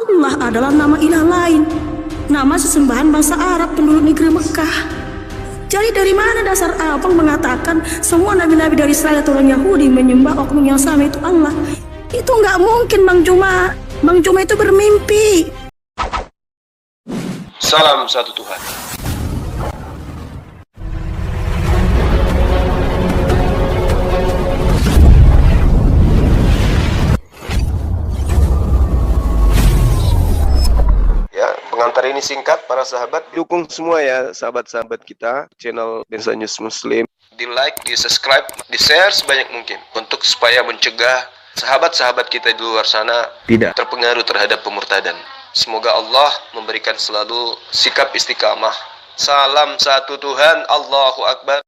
Allah adalah nama ilah lain, nama sesembahan bangsa Arab penduduk negeri Mekah. Jadi dari mana dasar abang mengatakan semua nabi-nabi dari Israel atau orang Yahudi menyembah oknum yang sama itu Allah? Itu nggak mungkin, Bang Juma. Bang Juma itu bermimpi. Salam satu Tuhan. Ya, pengantar ini singkat para sahabat. Dukung semua ya sahabat-sahabat kita channel Densa News Muslim. Di like, di subscribe, di share sebanyak mungkin untuk supaya mencegah sahabat-sahabat kita di luar sana tidak terpengaruh terhadap pemurtadan. Semoga Allah memberikan selalu sikap istiqamah. Salam satu Tuhan, Allahu Akbar.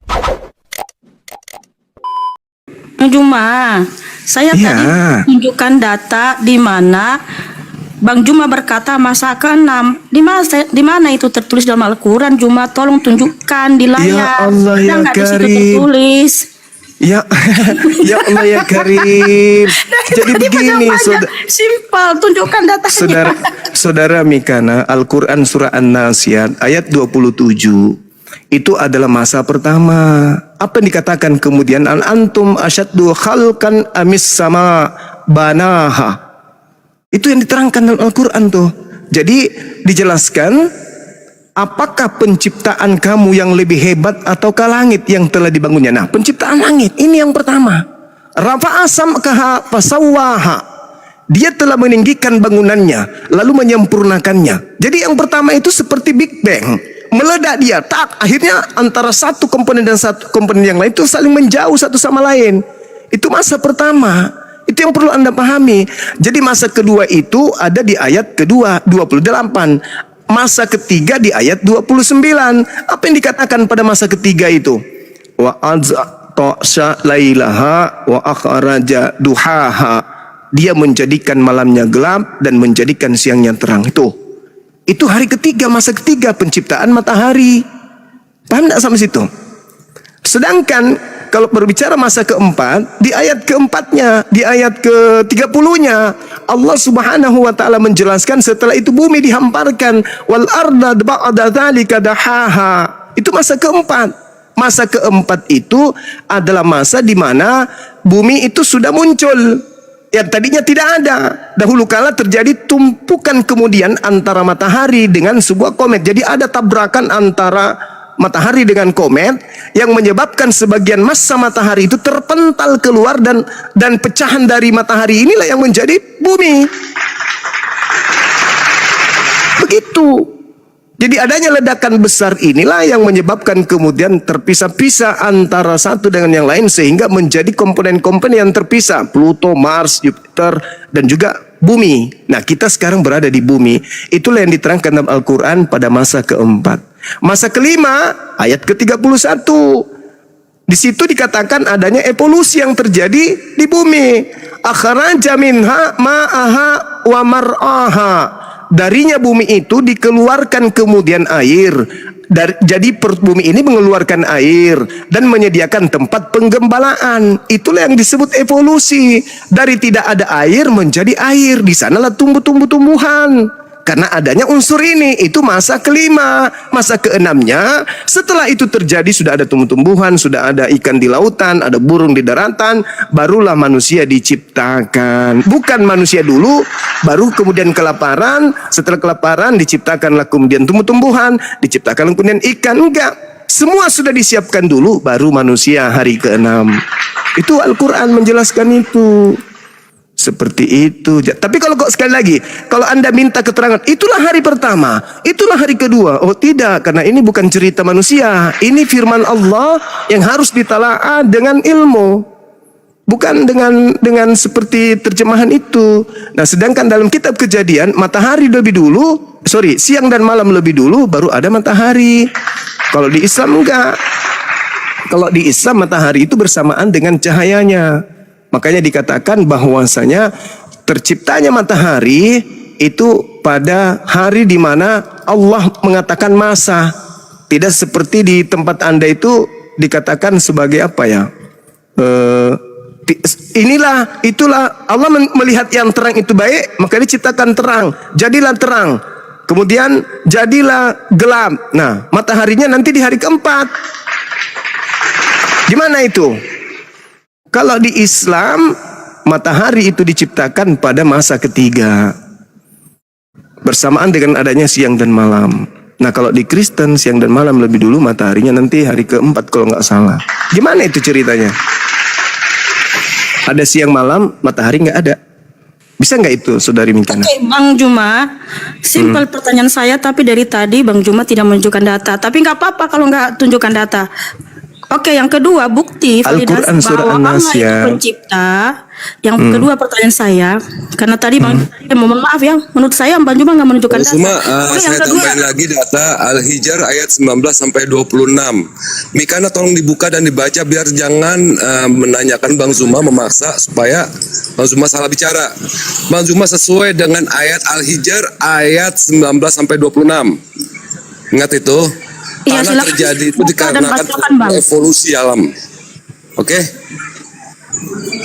Bang Juma, saya tadi tunjukkan data di mana Bang Juma berkata masa ke-6. Di mana itu tertulis dalam Al-Quran? Juma, tolong tunjukkan di layar. Ya Allah ya nggak di situ Karim. tertulis. Ya, ya Allah ya Karim. Jadi begini, simpel, tunjukkan datanya. Saudara Mikana, Al-Quran surah An-Nasiyat ayat 27 itu adalah masa pertama. Apa yang dikatakan kemudian? Antum asyaddu khalqan amis sama banaha. Itu yang diterangkan dalam Al-Quran tuh. Jadi dijelaskan, apakah penciptaan kamu yang lebih hebat ataukah langit yang telah dibangunnya? Nah, penciptaan langit ini yang pertama. Rafa'a sam'kaha fasawwaha. Dia telah meninggikan bangunannya lalu menyempurnakannya. Jadi yang pertama itu seperti Big Bang, meledak dia, tak, akhirnya antara satu komponen dan satu komponen yang lain itu saling menjauh satu sama lain. Itu masa pertama. Itu yang perlu Anda pahami. Jadi masa kedua itu ada di ayat kedua 28. Masa ketiga di ayat 29. Apa yang dikatakan pada masa ketiga itu? Wa azza lailaha wa akhraja duhaha. Dia menjadikan malamnya gelap dan menjadikan siangnya terang. Itu hari ketiga, masa ketiga penciptaan matahari. Paham tidak sampai situ? Sedangkan kalau berbicara masa keempat, di ayat keempatnya, di ayat ke-30-nya, Allah Subhanahu wa taala menjelaskan setelah itu bumi dihamparkan, wal arda ba'da dzalika dahaha. Itu masa keempat. Masa keempat itu adalah masa di mana bumi itu sudah muncul. Yang tadinya tidak ada. Dahulu kala terjadi tumpukan kemudian antara matahari dengan sebuah komet. Jadi ada tabrakan antara matahari dengan komet yang menyebabkan sebagian massa matahari itu terpental keluar dan pecahan dari matahari inilah yang menjadi bumi. Begitu. Jadi adanya ledakan besar inilah yang menyebabkan kemudian terpisah-pisah antara satu dengan yang lain sehingga menjadi komponen-komponen yang terpisah. Pluto, Mars, Jupiter, dan juga bumi. Nah, kita sekarang berada di bumi. Itulah yang diterangkan dalam Al-Quran pada masa keempat. Masa kelima, ayat ke-31. Di situ dikatakan adanya evolusi yang terjadi di bumi. Akhraja minha ma'aha wa mar'aha. Darinya bumi itu dikeluarkan kemudian air. Jadi bumi ini mengeluarkan air dan menyediakan tempat penggembalaan. Itulah yang disebut evolusi. Dari tidak ada air menjadi air. Di sanalah tumbuh-tumbuhan. Karena adanya unsur ini, itu masa kelima. Masa keenamnya, setelah itu terjadi sudah ada tumbuh-tumbuhan, sudah ada ikan di lautan, ada burung di daratan, barulah manusia diciptakan. Bukan manusia dulu, baru kemudian kelaparan, setelah kelaparan diciptakanlah kemudian tumbuh-tumbuhan, diciptakanlah kemudian ikan. Enggak, semua sudah disiapkan dulu, baru manusia hari ke-6. Itu Al-Quran menjelaskan itu. Seperti itu. Tapi kalau kok sekali lagi, kalau Anda minta keterangan, itulah hari pertama, itulah hari kedua. Oh tidak, karena ini bukan cerita manusia. Ini firman Allah yang harus ditelaah dengan ilmu. Bukan dengan seperti terjemahan itu. Nah, sedangkan dalam kitab Kejadian, matahari lebih dulu, siang dan malam lebih dulu, baru ada matahari. Kalau di Islam enggak. Kalau di Islam matahari itu bersamaan dengan cahayanya. Makanya dikatakan bahwasanya terciptanya matahari itu pada hari di mana Allah mengatakan masa. Tidak seperti di tempat Anda itu dikatakan sebagai apa ya? Itulah Allah melihat yang terang itu baik, maka diciptakan terang. Jadilah terang. Kemudian jadilah gelap. Nah, mataharinya nanti di hari keempat. Gimana itu? Kalau di Islam, matahari itu diciptakan pada masa ketiga, bersamaan dengan adanya siang dan malam. Nah, kalau di Kristen siang dan malam lebih dulu, mataharinya nanti hari keempat kalau nggak salah. Gimana itu ceritanya? Ada siang malam, matahari nggak ada. Bisa nggak itu, Saudari Mikana? Oke, Bang Juma, simpel pertanyaan saya, tapi dari tadi Bang Juma tidak menunjukkan data. Tapi nggak apa-apa kalau nggak tunjukkan data. Oke, yang kedua, bukti Al-Quran validasi surah bahwa Allah itu An-Nasyr. pencipta. Yang kedua pertanyaan saya, karena tadi Bang, mohon maaf ya, menurut saya Bang Juma nggak menunjukkan data. Cuma Oke, yang saya kedua, tambahin lagi data Al-Hijr ayat 19 sampai 26. Mikana tolong dibuka dan dibaca biar jangan menanyakan Bang Zuma memaksa supaya Bang Zuma salah bicara. Bang Zuma sesuai dengan ayat Al-Hijr ayat 19 sampai 26. Ingat itu? Iya, Tanah silakan terjadi itu buka dan dikarenakan bacakan, Bang. evolusi alam. Oke?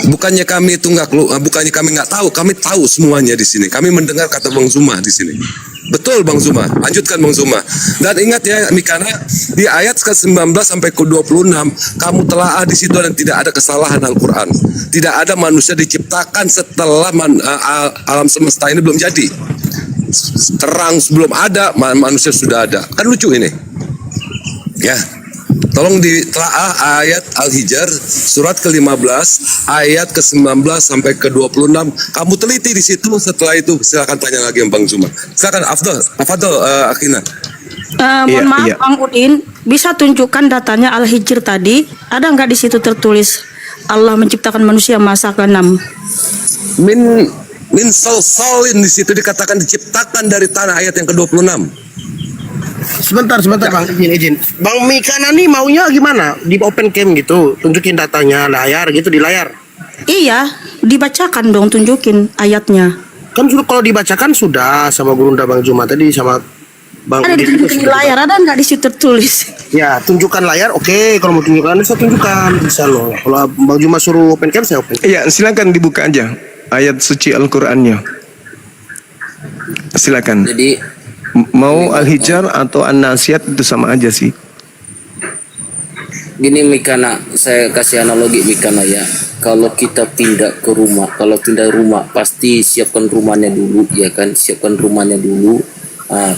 Bukannya kami itu bukannya kami nggak tahu, kami tahu semuanya di sini. Kami mendengar kata Bang Zuma di sini. Betul Bang Zuma, lanjutkan Bang Zuma. Dan ingat ya Mikana, di ayat ke-19 sampai ke-26 kamu telaah di situ dan tidak ada kesalahan Al-Qur'an. Tidak ada manusia diciptakan setelah alam semesta ini belum jadi. Terang sebelum ada, manusia sudah ada. Kan lucu ini. Ya. Tolong ditelaah ayat Al-Hijr surat ke-15 ayat ke-19 sampai ke-26. Kamu teliti di situ, setelah itu silakan tanya lagi Bang Zuma. Silakan Afdal Akina. mohon maaf iya. Bang Udin, bisa tunjukkan datanya Al-Hijr tadi? Ada nggak di situ tertulis Allah menciptakan manusia masa ke-6? Min salsalin di situ dikatakan diciptakan dari tanah ayat yang ke-26. Sebentar Bang, izin. Bang Mikana nih maunya gimana? Di open cam gitu, tunjukin datanya layar gitu di layar. Iya, dibacakan dong, tunjukin ayatnya. Kan sudah kalau dibacakan sudah sama Gurunda Bang Juma tadi sama Bang Ada Udin ditunjukin di layar, ada nggak di situ tertulis? Ya, tunjukkan layar. Oke, kalau mau tunjukkan bisa tunjukkan, bisa loh. Kalau Bang Juma suruh open cam saya open. Iya, silakan dibuka aja ayat suci Al-Qur'annya. Silakan. Jadi Mau Al-Hijr atau An-Nasyat itu sama aja sih. gini Mikana, saya kasih analogi Mikana ya. Kalau kita pindah ke rumah, kalau pindah rumah pasti siapkan rumahnya dulu ya kan, siapkan rumahnya dulu,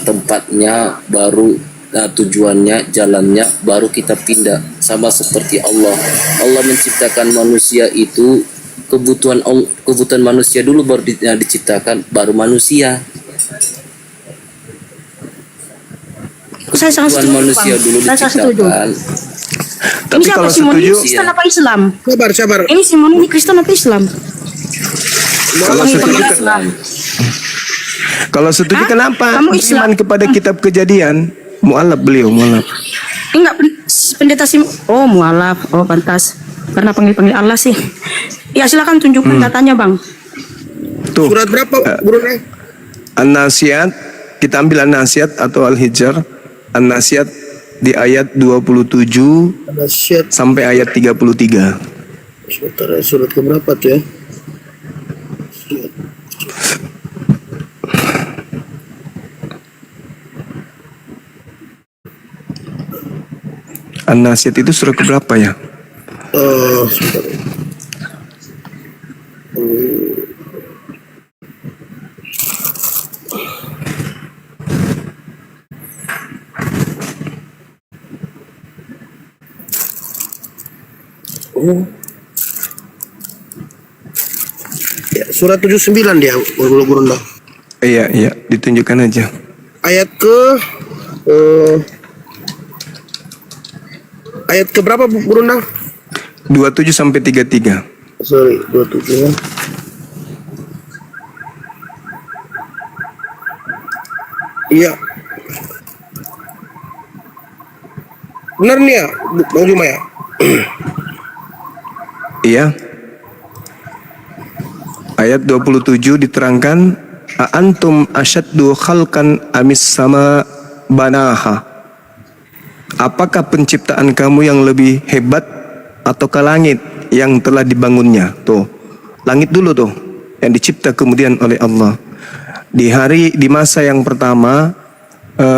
tempatnya baru, tujuannya, jalannya, baru kita pindah. Sama seperti Allah. Allah menciptakan manusia itu kebutuhan manusia dulu baru diciptakan, baru manusia. Saya sangat setuju, Manusia Bang. dulu Saya sangat setuju. diciptakan. Tapi Ini siapa kalau Simon? Ini setuju, Kristen apa Islam? Sabar. Ini Simon ini Kristen apa Islam? kalau setuju, Islam. kalau setuju Hah? kenapa Kamu beriman Islam? kepada kitab Kejadian? Mu'alaf beliau, mu'alaf. Enggak, pendeta Simon. Oh, mualaf. Oh, pantas. Karena panggil-panggil Allah sih. Ya, silakan tunjukkan datanya, Bang. Tuh, Surat berapa Gurunda? An-Nasyat, kita ambil An-Nasyat atau Al-Hijr. An-Nasyat di ayat 27 Nasyat. sampai ayat 33. Sebentar, surat ke berapa tuh ya? An-Nasyat itu surah keberapa ya? Sebentar. Ya, surat 79 dia, Gurunda. Iya, ditunjukkan aja. Ayat ke berapa Gurunda? 27 sampai 33. Sorry, 27 ya. Iya. Benar nih ya, Bang Juma ya? Iya. Ayat 27 diterangkan, "Antum asyaddu khalqan amis sama banaha?" Apakah penciptaan kamu yang lebih hebat atau ke langit yang telah dibangunnya. Tuh, langit dulu tuh yang dicipta kemudian oleh Allah. Di masa yang pertama,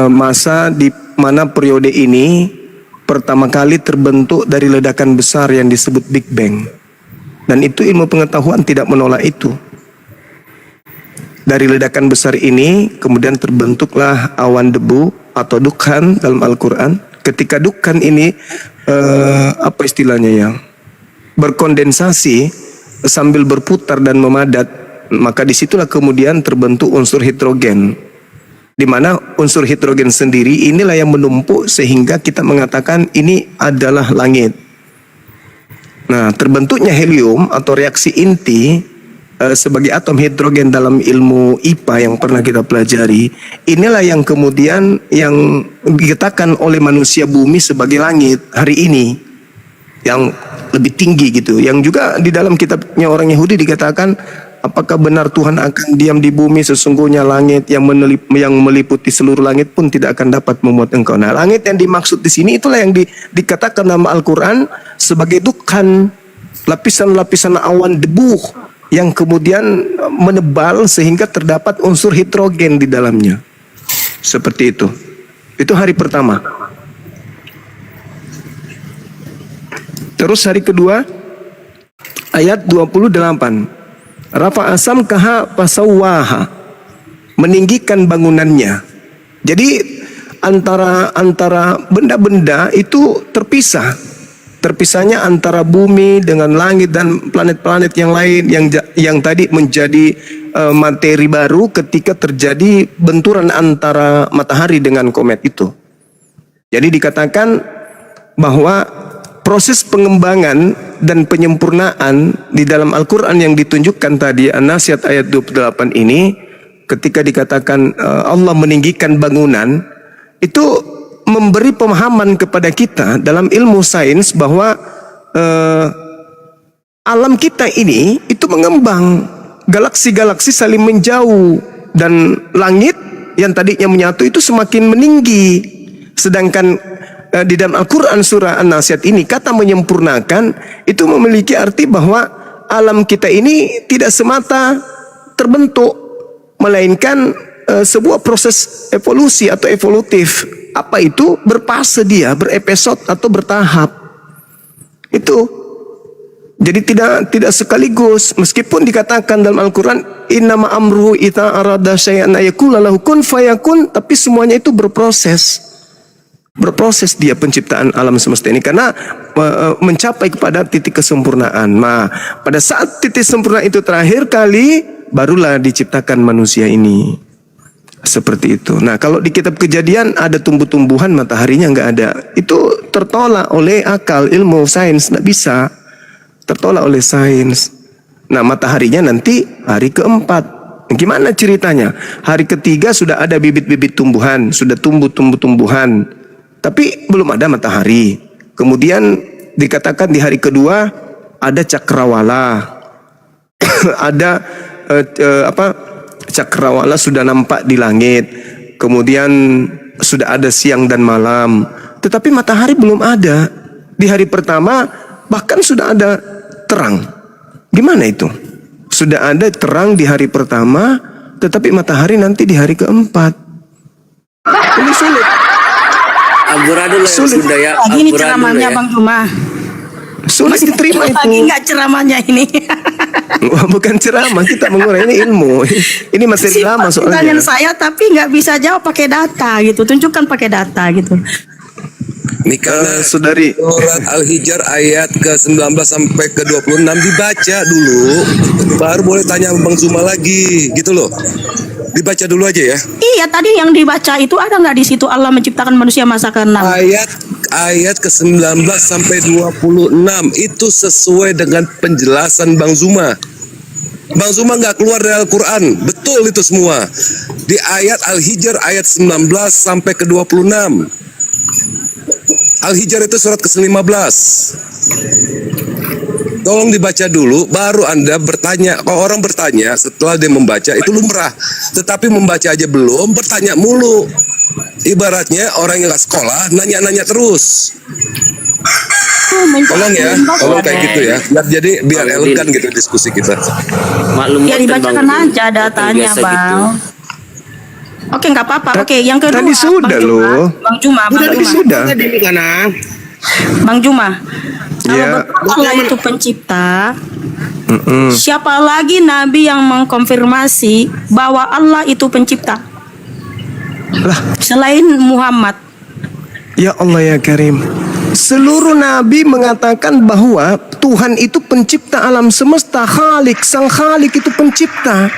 masa di mana periode ini pertama kali terbentuk dari ledakan besar yang disebut Big Bang. Dan itu ilmu pengetahuan tidak menolak itu. Dari ledakan besar ini kemudian terbentuklah awan debu atau dukhan dalam Al-Quran. Ketika dukhan ini apa istilahnya ya, berkondensasi sambil berputar dan memadat, maka disitulah kemudian terbentuk unsur hidrogen, di mana unsur hidrogen sendiri inilah yang menumpuk sehingga kita mengatakan ini adalah langit. Nah, terbentuknya helium atau reaksi inti sebagai atom hidrogen dalam ilmu IPA yang pernah kita pelajari, inilah yang kemudian yang dikatakan oleh manusia bumi sebagai langit hari ini, yang lebih tinggi gitu. Yang juga di dalam kitabnya orang Yahudi dikatakan, apakah benar Tuhan akan diam di bumi, sesungguhnya langit yang meliputi seluruh langit pun tidak akan dapat memuat engkau. Nah, langit yang dimaksud di sini itulah yang dikatakan nama Al-Quran sebagai dukhan, lapisan-lapisan awan debu yang kemudian menebal sehingga terdapat unsur hidrogen di dalamnya. Seperti itu. Itu hari pertama. Terus hari kedua, ayat 28. Rafa asam kaha pasawaha, meninggikan bangunannya. Jadi antara benda-benda itu terpisahnya antara bumi dengan langit dan planet-planet yang lain yang tadi menjadi materi baru ketika terjadi benturan antara matahari dengan komet itu. Jadi dikatakan bahwa proses pengembangan dan penyempurnaan di dalam Al-Quran yang ditunjukkan tadi, An-Nazi'at ayat 28 ini, ketika dikatakan Allah meninggikan bangunan, itu memberi pemahaman kepada kita dalam ilmu sains bahwa alam kita ini itu mengembang, galaksi-galaksi saling menjauh, dan langit yang tadinya menyatu itu semakin meninggi. Sedangkan di dalam Al-Quran surah An-Nazi'at ini kata menyempurnakan itu memiliki arti bahwa alam kita ini tidak semata terbentuk, melainkan sebuah proses evolusi atau evolutif. Apa itu? Berfase dia, berepisod atau bertahap. Itu. Jadi tidak sekaligus, meskipun dikatakan dalam Al-Quran innama amruhu idza arada syai'an ayaqula lahu kun fayakun, tapi semuanya itu berproses dia penciptaan alam semesta ini karena mencapai kepada titik kesempurnaan. Nah, pada saat titik sempurna itu terakhir kali, barulah diciptakan manusia ini. Seperti itu. Nah, kalau di kitab Kejadian ada tumbuh-tumbuhan, mataharinya nggak ada. Itu tertolak oleh akal, ilmu sains, nggak bisa. Tertolak oleh sains. Nah, mataharinya nanti hari keempat. Gimana ceritanya? Hari ketiga sudah ada bibit-bibit tumbuhan, sudah tumbuh-tumbuhan. Tapi belum ada matahari. Kemudian dikatakan di hari kedua ada cakrawala. Ada cakrawala sudah nampak di langit. Kemudian sudah ada siang dan malam. Tetapi matahari belum ada. Di hari pertama bahkan sudah ada terang. Gimana itu? Sudah ada terang di hari pertama, tetapi matahari nanti di hari keempat. Ini sulit. Amburadul ya Bunda ya. Lagi ini ceramahnya ya. Bang Zuma. Sulit diterima itu. Lagi nggak ceramahnya ini. Bukan ceramah, kita mengurai ini ilmu. Ini materi lama soalnya. Pertanyaan saya tapi nggak bisa jawab pakai data gitu. Tunjukkan pakai data gitu. Mikana saudari surat Al-Hijr ayat ke-19 sampai ke-26 dibaca dulu, baru boleh tanya Bang Zuma lagi, gitu loh. Dibaca dulu aja ya. Iya, tadi yang dibaca itu ada nggak di situ Allah menciptakan manusia masa ke-6? Ayat ke-19 sampai 26 itu sesuai dengan penjelasan Bang Zuma. Bang Zuma nggak keluar dari Al-Quran, betul itu semua. Di ayat Al-Hijr ayat 19 sampai ke-26. Al-Hijr itu surat ke-15. Tolong dibaca dulu, baru Anda bertanya. Kalau orang bertanya setelah dia membaca itu lumrah. Tetapi membaca aja belum, bertanya mulu. Ibaratnya orang yang nggak sekolah, nanya-nanya terus. Tolong ya, tolong kayak gitu ya. Biar Bang elegan Udin. gitu diskusi kita. Maklum Ya dibacakan aja datanya, biasa Bang. gitu. Oke, nggak apa-apa. Oke, yang kedua. Tadi sudah Bang Juma. loh. Bang Juma, Bang Tadi Juma. sudah. Tadi Mikana. Bang Juma. Kalau Ya. betul Allah itu pencipta, siapa lagi nabi yang mengkonfirmasi bahwa Allah itu pencipta? Lah, Selain Muhammad. ya Allah ya Karim. Seluruh nabi mengatakan bahwa Tuhan itu pencipta alam semesta, Khalik, sang Khalik itu pencipta.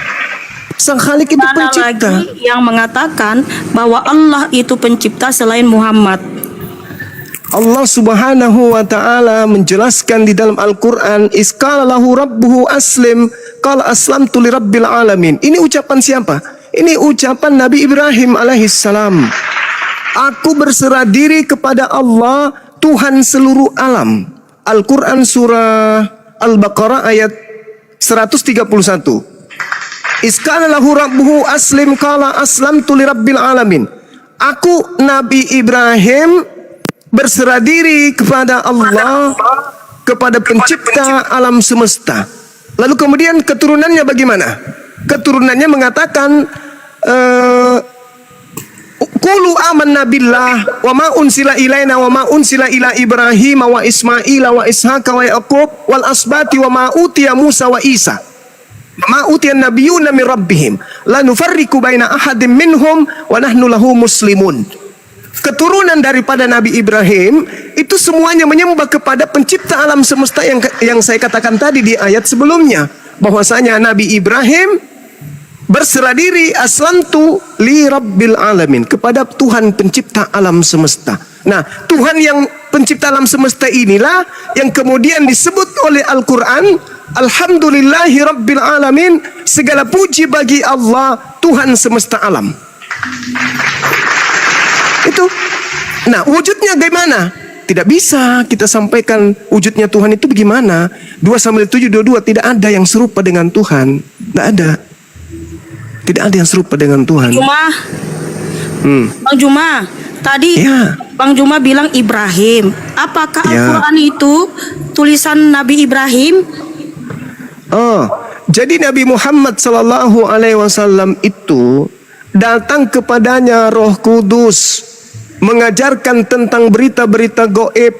Sang Khalik itu Mana pencipta. lagi yang mengatakan bahwa Allah itu pencipta selain Muhammad? Allah Subhanahu wa taala menjelaskan di dalam Al-Qur'an, "Isqala lahu rabbuhu aslim, qala aslamtu lirabbil alamin." Ini ucapan siapa? Ini ucapan Nabi Ibrahim alaihissalam. Aku berserah diri kepada Allah, Tuhan seluruh alam. Al-Qur'an surah Al-Baqarah ayat 131. Isqala lahu rabbuhu aslim, qala aslamtu lirabbil alamin. Aku Nabi Ibrahim berserah diri kepada Allah, kepada pencipta alam semesta. Lalu kemudian keturunannya bagaimana? Keturunannya mengatakan, Qulu amanna billah wa ma unsila ilaina wa ma unsila ila Ibrahim wa Ismail wa Ishaq wa Yaqub wal asbati wa ma utiya Musa wa Isa. Ma utiya nabiyuna min rabbihim la nufarriqu baina ahadin minhum wa nahnu lahu muslimun. Keturunan daripada Nabi Ibrahim itu semuanya menyembah kepada pencipta alam semesta yang saya katakan tadi di ayat sebelumnya, bahwasanya Nabi Ibrahim berserah diri aslamtu li rabbil alamin, kepada Tuhan pencipta alam semesta. Nah, Tuhan yang pencipta alam semesta inilah yang kemudian disebut oleh Al-Qur'an, alhamdulillahi rabbil alamin, segala puji bagi Allah Tuhan semesta alam. Itu. Nah, wujudnya bagaimana? Tidak bisa kita sampaikan wujudnya Tuhan itu bagaimana. 2 Samuel 7:22, tidak ada yang serupa dengan Tuhan. Tidak ada. Tidak ada yang serupa dengan Tuhan. Bang Juma, tadi Ya. Bang Juma bilang Ibrahim. Apakah Ya. Al-Quran itu tulisan Nabi Ibrahim? Oh, jadi Nabi Muhammad sallallahu alaihi wasallam itu datang kepadanya Roh Kudus mengajarkan tentang berita-berita gaib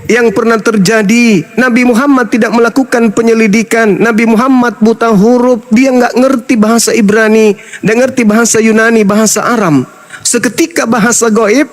yang pernah terjadi. Nabi Muhammad tidak melakukan penyelidikan. Nabi Muhammad buta huruf, dia nggak ngerti bahasa Ibrani, dia ngerti bahasa Yunani, bahasa Aram. Seketika bahasa gaib,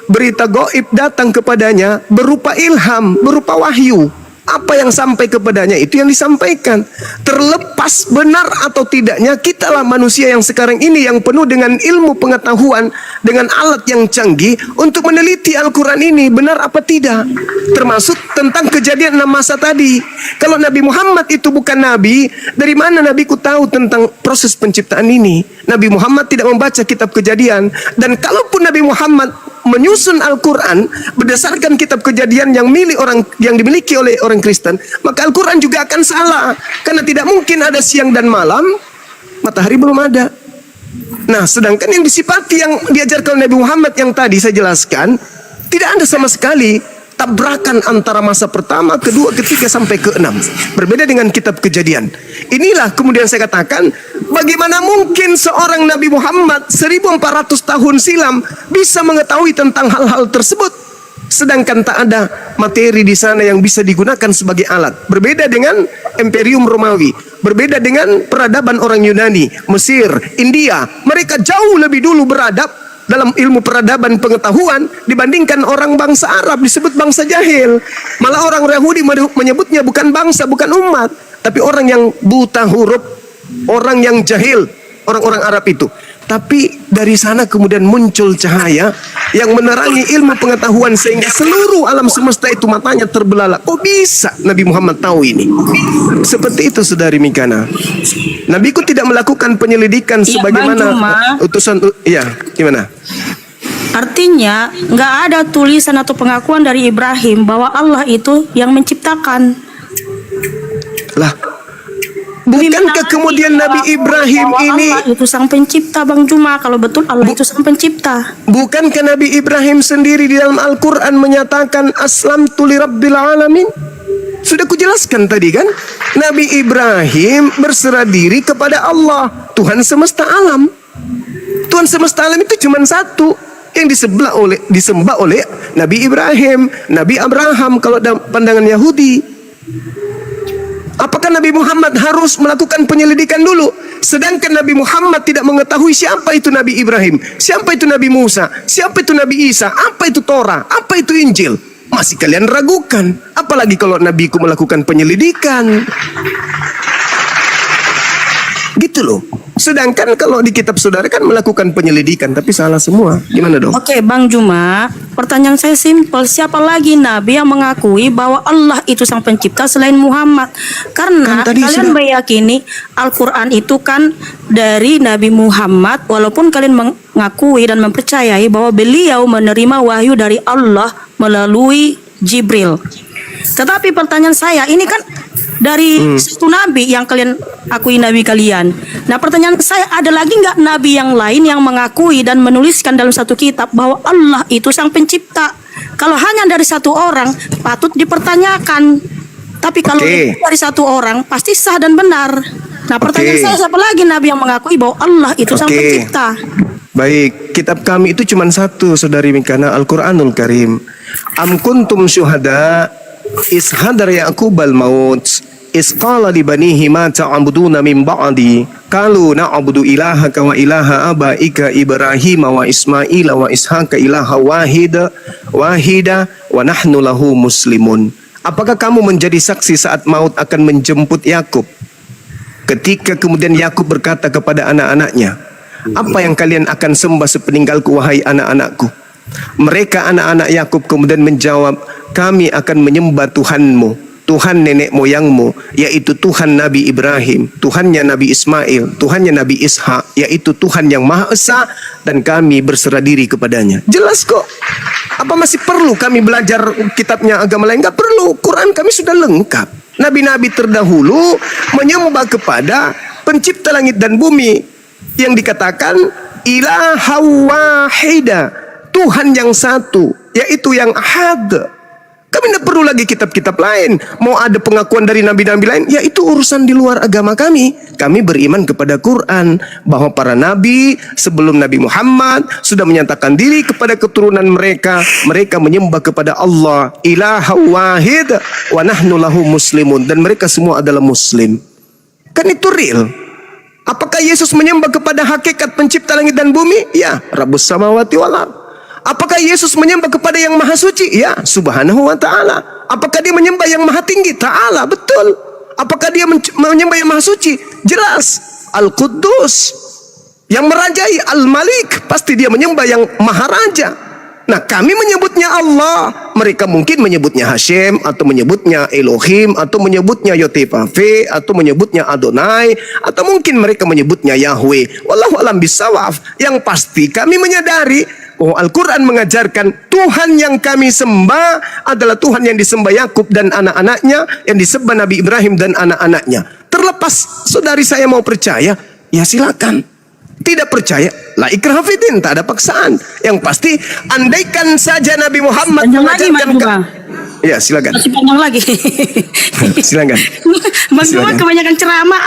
berita gaib datang kepadanya berupa ilham, berupa wahyu. Apa yang sampai kepadanya itu yang disampaikan. Terlepas benar atau tidaknya, kitalah manusia yang sekarang ini yang penuh dengan ilmu pengetahuan, dengan alat yang canggih untuk meneliti Al-Quran ini benar apa tidak. Termasuk tentang kejadian 6 masa tadi. Kalau Nabi Muhammad itu bukan Nabi, dari mana Nabi ku tahu tentang proses penciptaan ini? Nabi Muhammad tidak membaca kitab Kejadian. Dan kalaupun Nabi Muhammad menyusun Al-Quran berdasarkan kitab Kejadian yang dimiliki oleh orang Kristen, maka Al-Quran juga akan salah, karena tidak mungkin ada siang dan malam, matahari belum ada. Nah, sedangkan yang disifati, yang diajarkan oleh Nabi Muhammad yang tadi saya jelaskan, tidak ada sama sekali tabrakan antara masa pertama, kedua, ketiga sampai ke-6. Berbeda dengan kitab Kejadian. Inilah kemudian saya katakan, bagaimana mungkin seorang Nabi Muhammad 1400 tahun silam bisa mengetahui tentang hal-hal tersebut, sedangkan tak ada materi di sana yang bisa digunakan sebagai alat. Berbeda dengan Imperium Romawi, berbeda dengan peradaban orang Yunani, Mesir, India. Mereka jauh lebih dulu beradab dalam ilmu peradaban pengetahuan dibandingkan orang bangsa Arab, disebut bangsa jahil. Malah orang Yahudi menyebutnya bukan bangsa, bukan umat, tapi orang yang buta huruf, orang yang jahil, orang-orang Arab itu. Tapi dari sana kemudian muncul cahaya yang menerangi ilmu pengetahuan sehingga seluruh alam semesta itu matanya terbelalak. Kok bisa Nabi Muhammad tahu ini? Seperti itu, Saudari Mikana. Nabiku tidak melakukan penyelidikan sebagaimana utusan. Iya, gimana? Artinya nggak ada tulisan atau pengakuan dari Ibrahim bahwa Allah itu yang menciptakan. Lah, Bukankah kemudian Nabi Ibrahim bahwa ini, Allah itu sang pencipta, Bang Juma? Kalau betul Allah itu sang pencipta. bukankah Nabi Ibrahim sendiri di dalam Al-Quran menyatakan aslamtu li rabbil alamin? Sudah kujelaskan tadi kan, Nabi Ibrahim berserah diri kepada Allah, Tuhan semesta alam. Tuhan semesta alam itu cuma satu yang disembah oleh Nabi Ibrahim, Nabi Abraham kalau dalam pandangan Yahudi. Apakah Nabi Muhammad harus melakukan penyelidikan dulu? Sedangkan Nabi Muhammad tidak mengetahui siapa itu Nabi Ibrahim, siapa itu Nabi Musa, siapa itu Nabi Isa, apa itu Torah, apa itu Injil. Masih kalian ragukan. Apalagi kalau Nabiku melakukan penyelidikan. Gitu loh. Sedangkan kalau di kitab saudara kan melakukan penyelidikan, tapi salah semua. Gimana dong? Oke, Bang Juma, pertanyaan saya simpel. Siapa lagi Nabi yang mengakui bahwa Allah itu sang pencipta selain Muhammad? Karena Kan tadi kalian sudah- meyakini Al-Quran itu kan dari Nabi Muhammad, walaupun kalian mengakui dan mempercayai bahwa beliau menerima wahyu dari Allah melalui Jibril. Tetapi pertanyaan saya, ini kan dari satu nabi yang kalian akui nabi kalian. Nah, pertanyaan saya, ada lagi nggak nabi yang lain yang mengakui dan menuliskan dalam satu kitab bahwa Allah itu sang pencipta? Kalau hanya dari satu orang, patut dipertanyakan. Tapi kalau Oke. dari satu orang, pasti sah dan benar. Nah, pertanyaan Oke. saya, siapa lagi nabi yang mengakui bahwa Allah itu sang Oke. pencipta? Baik, kitab kami itu cuma satu, Saudari Mikana, Al-Quranul Karim. Am kuntum syuhada is hadar Ya'qubal maut is qala li banihi ma ta'buduna min ba'di qalu na'budu ilahaka wa ilaha abaika Ibrahim wa Ismail wa Ishaq ilaha wahida wa nahnu lahu muslimun. Apakah kamu menjadi saksi saat maut akan menjemput Yakub? Ketika kemudian Yakub berkata kepada anak-anaknya, apa yang kalian akan sembah sepeninggalku wahai anak-anakku? Mereka anak-anak Yakub kemudian menjawab, kami akan menyembah Tuhanmu, Tuhan nenek moyangmu, yaitu Tuhan Nabi Ibrahim, Tuhannya Nabi Ismail, Tuhannya Nabi Ishak, yaitu Tuhan yang Maha Esa, dan kami berserah diri kepadanya. Jelas kok. Apa masih perlu kami belajar kitabnya agama lain? Enggak perlu. Quran kami sudah lengkap. Nabi-nabi terdahulu menyembah kepada pencipta langit dan bumi yang dikatakan ilaha wahida, Tuhan yang satu, yaitu yang ahad. Kami tidak perlu lagi kitab-kitab lain. Mau ada pengakuan dari nabi-nabi lain, ya itu urusan di luar agama kami. Kami beriman kepada Quran, bahwa para nabi sebelum Nabi Muhammad sudah menyatakan diri kepada keturunan mereka. Mereka menyembah kepada Allah, ilaha wahid, wa nahnu lahu muslimun. Dan mereka semua adalah muslim. Kan itu real. Apakah Yesus menyembah kepada hakikat pencipta langit dan bumi? Ya, Rabbus samawati wal ardh. Apakah Yesus menyembah kepada yang maha suci? Ya, subhanahu wa ta'ala. Apakah dia menyembah yang maha tinggi? Ta'ala, betul. Apakah dia menyembah yang maha suci? Jelas. Al-Quddus, yang merajai. Al-Malik, pasti dia menyembah yang maha raja. Nah, kami menyebutnya Allah. Mereka mungkin menyebutnya Hashem, atau menyebutnya Elohim, atau menyebutnya Yotevave, atau menyebutnya Adonai, atau mungkin mereka menyebutnya Yahweh. Wallahu alam bisawab. Yang pasti kami menyadari bahwa Al-Quran mengajarkan Tuhan yang kami sembah adalah Tuhan yang disembah Yakub dan anak-anaknya, yang disembah Nabi Ibrahim dan anak-anaknya. Terlepas saudari saya mau percaya, ya silakan. Tidak percaya, la ikraha fiddin, tak ada paksaan. Yang pasti, andaikan saja Nabi Muhammad Panjang lagi, Bang Juma. Ya silakan. Masih panjang lagi. Silakan. Bang Juma Silakan. kebanyakan ceramah.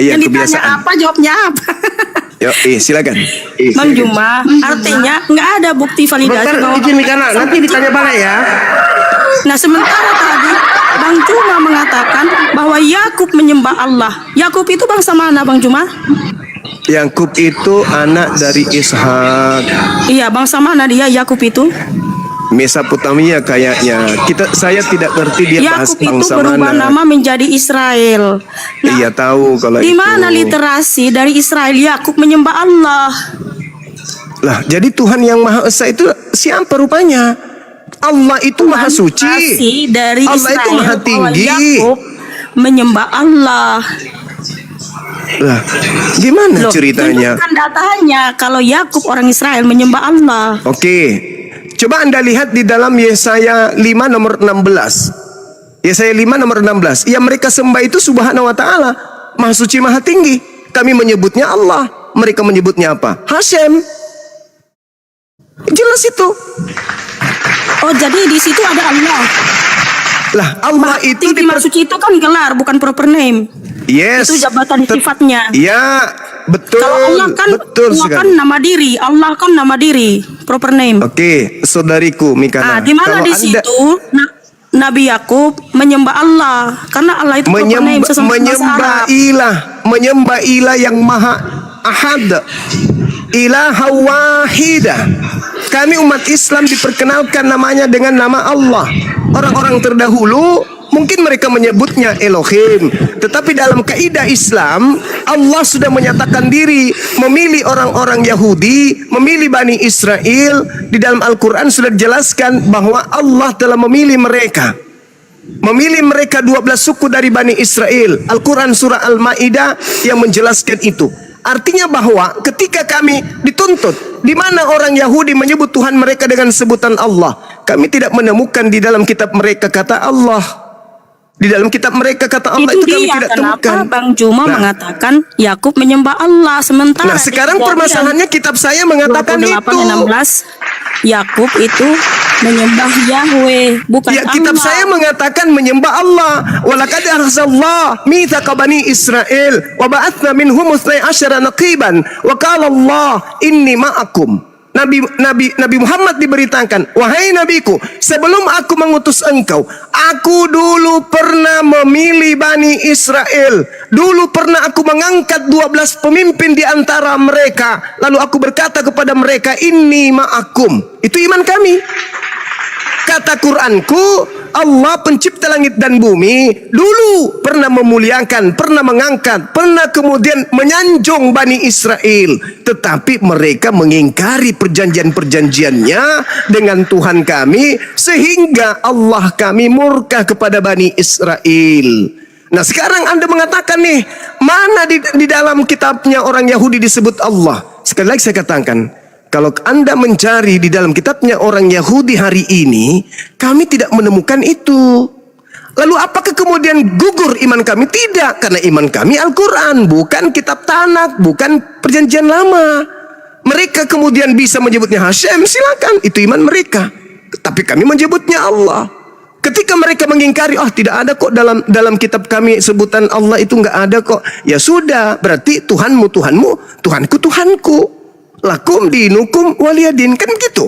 Iya, Yang ditanya kebiasaan. apa, jawabnya apa. Yo, silakan. Bang Juma, artinya nggak ada bukti validasi Bentar, bahwa izin Mikana, nanti ditanya balik ya. Nah, sementara tadi Bang Juma mengatakan bahwa Yakub menyembah Allah. Yakub itu bangsa mana, Bang Juma? Yakub itu anak dari Ishak. Iya, bangsa mana dia Yakub itu? Mesopotamia kayaknya. Saya tidak ngerti dia bahas Yakub itu bangsa berubah mana. nama menjadi Israel. Nah, Iya tahu kalau di itu. mana literasi dari Israel Yakub menyembah Allah? Lah, jadi Tuhan yang Maha Esa itu siapa rupanya? Allah itu Maha Suci. Literasi dari Allah Israel itu Maha bahwa Tinggi. Yakub menyembah Allah. Lah, gimana Loh, ceritanya? tunjukkan datanya kalau Yakub orang Israel menyembah Allah. Oke. Coba Anda lihat di dalam Yesaya 5 nomor 16. Yesaya 5 nomor 16. Yang mereka sembah itu subhanahu wa ta'ala. Maha Suci Maha Tinggi. Kami menyebutnya Allah, mereka menyebutnya apa? Hashem. Jelas itu. Oh, jadi di situ ada Allah. Lah Allah itu Tinggi Maha Suci itu kan gelar, bukan proper name. Yes. Itu jabatan sifatnya. Ya, betul. Kalau Allah kan, betul Allah kan sekali. nama diri. Allah kan nama diri, proper name. Oke, saudariku Mikana. Di mana Kalau di Anda situ Nabi Yakub menyembah Allah karena Allah itu proper name sesuai bahasa Arab. menyembah ilah yang maha ahad, ilaha wahidah. Kami umat Islam diperkenalkan namanya dengan nama Allah. Orang-orang terdahulu mungkin mereka menyebutnya Elohim, tetapi dalam kaidah Islam Allah sudah menyatakan diri, memilih orang-orang Yahudi, memilih Bani Israel. Di dalam Al-Quran sudah dijelaskan bahwa Allah telah memilih mereka, 12 suku dari Bani Israel. Al-Quran surah Al-Ma'idah yang menjelaskan itu. Artinya bahwa ketika kami dituntut, di mana orang Yahudi menyebut Tuhan mereka dengan sebutan Allah, kami tidak menemukan di dalam kitab mereka kata Allah. Di dalam kitab mereka kata Allah itu kami tidak temukan. Kenapa Bang Juma mengatakan Yakub menyembah Allah, sementara Nah, sekarang permasalahannya kitab saya mengatakan 28, itu. 16 Yakub itu menyembah Yahweh, bukan Ya, kitab Allah. saya mengatakan menyembah Allah. Walaqad akhadallahu mitsaqa bani Israil wa ba'atsna minhum 12 naqiban wa qala Allah inni ma'akum. Nabi Muhammad diberitakan, wahai nabiku, sebelum aku mengutus engkau, aku dulu pernah memilih Bani Israel. Dulu pernah aku mengangkat 12 pemimpin di antara mereka. Lalu aku berkata kepada mereka, inni ma'akum. Itu iman kami. Kata Quranku, Allah pencipta langit dan bumi dulu pernah memuliakan, pernah mengangkat, pernah kemudian menyanjung Bani Israel. Tetapi mereka mengingkari perjanjian-perjanjiannya dengan Tuhan kami, sehingga Allah kami murka kepada Bani Israel. Nah, sekarang Anda mengatakan nih, mana di dalam kitabnya orang Yahudi disebut Allah? Sekali lagi saya katakan, kalau Anda mencari di dalam kitabnya orang Yahudi hari ini, kami tidak menemukan itu. Lalu apakah kemudian gugur iman kami? Tidak, karena iman kami Al-Quran, bukan kitab Tanakh, bukan perjanjian lama. Mereka kemudian bisa menyebutnya Hashem, silakan, itu iman mereka. Tapi kami menyebutnya Allah. Ketika mereka mengingkari, tidak ada kok dalam kitab kami sebutan Allah itu nggak ada kok. Ya sudah, berarti Tuhanmu Tuhanmu, Tuhanku Tuhanku. Lakum dinukum waliyadin, kan gitu.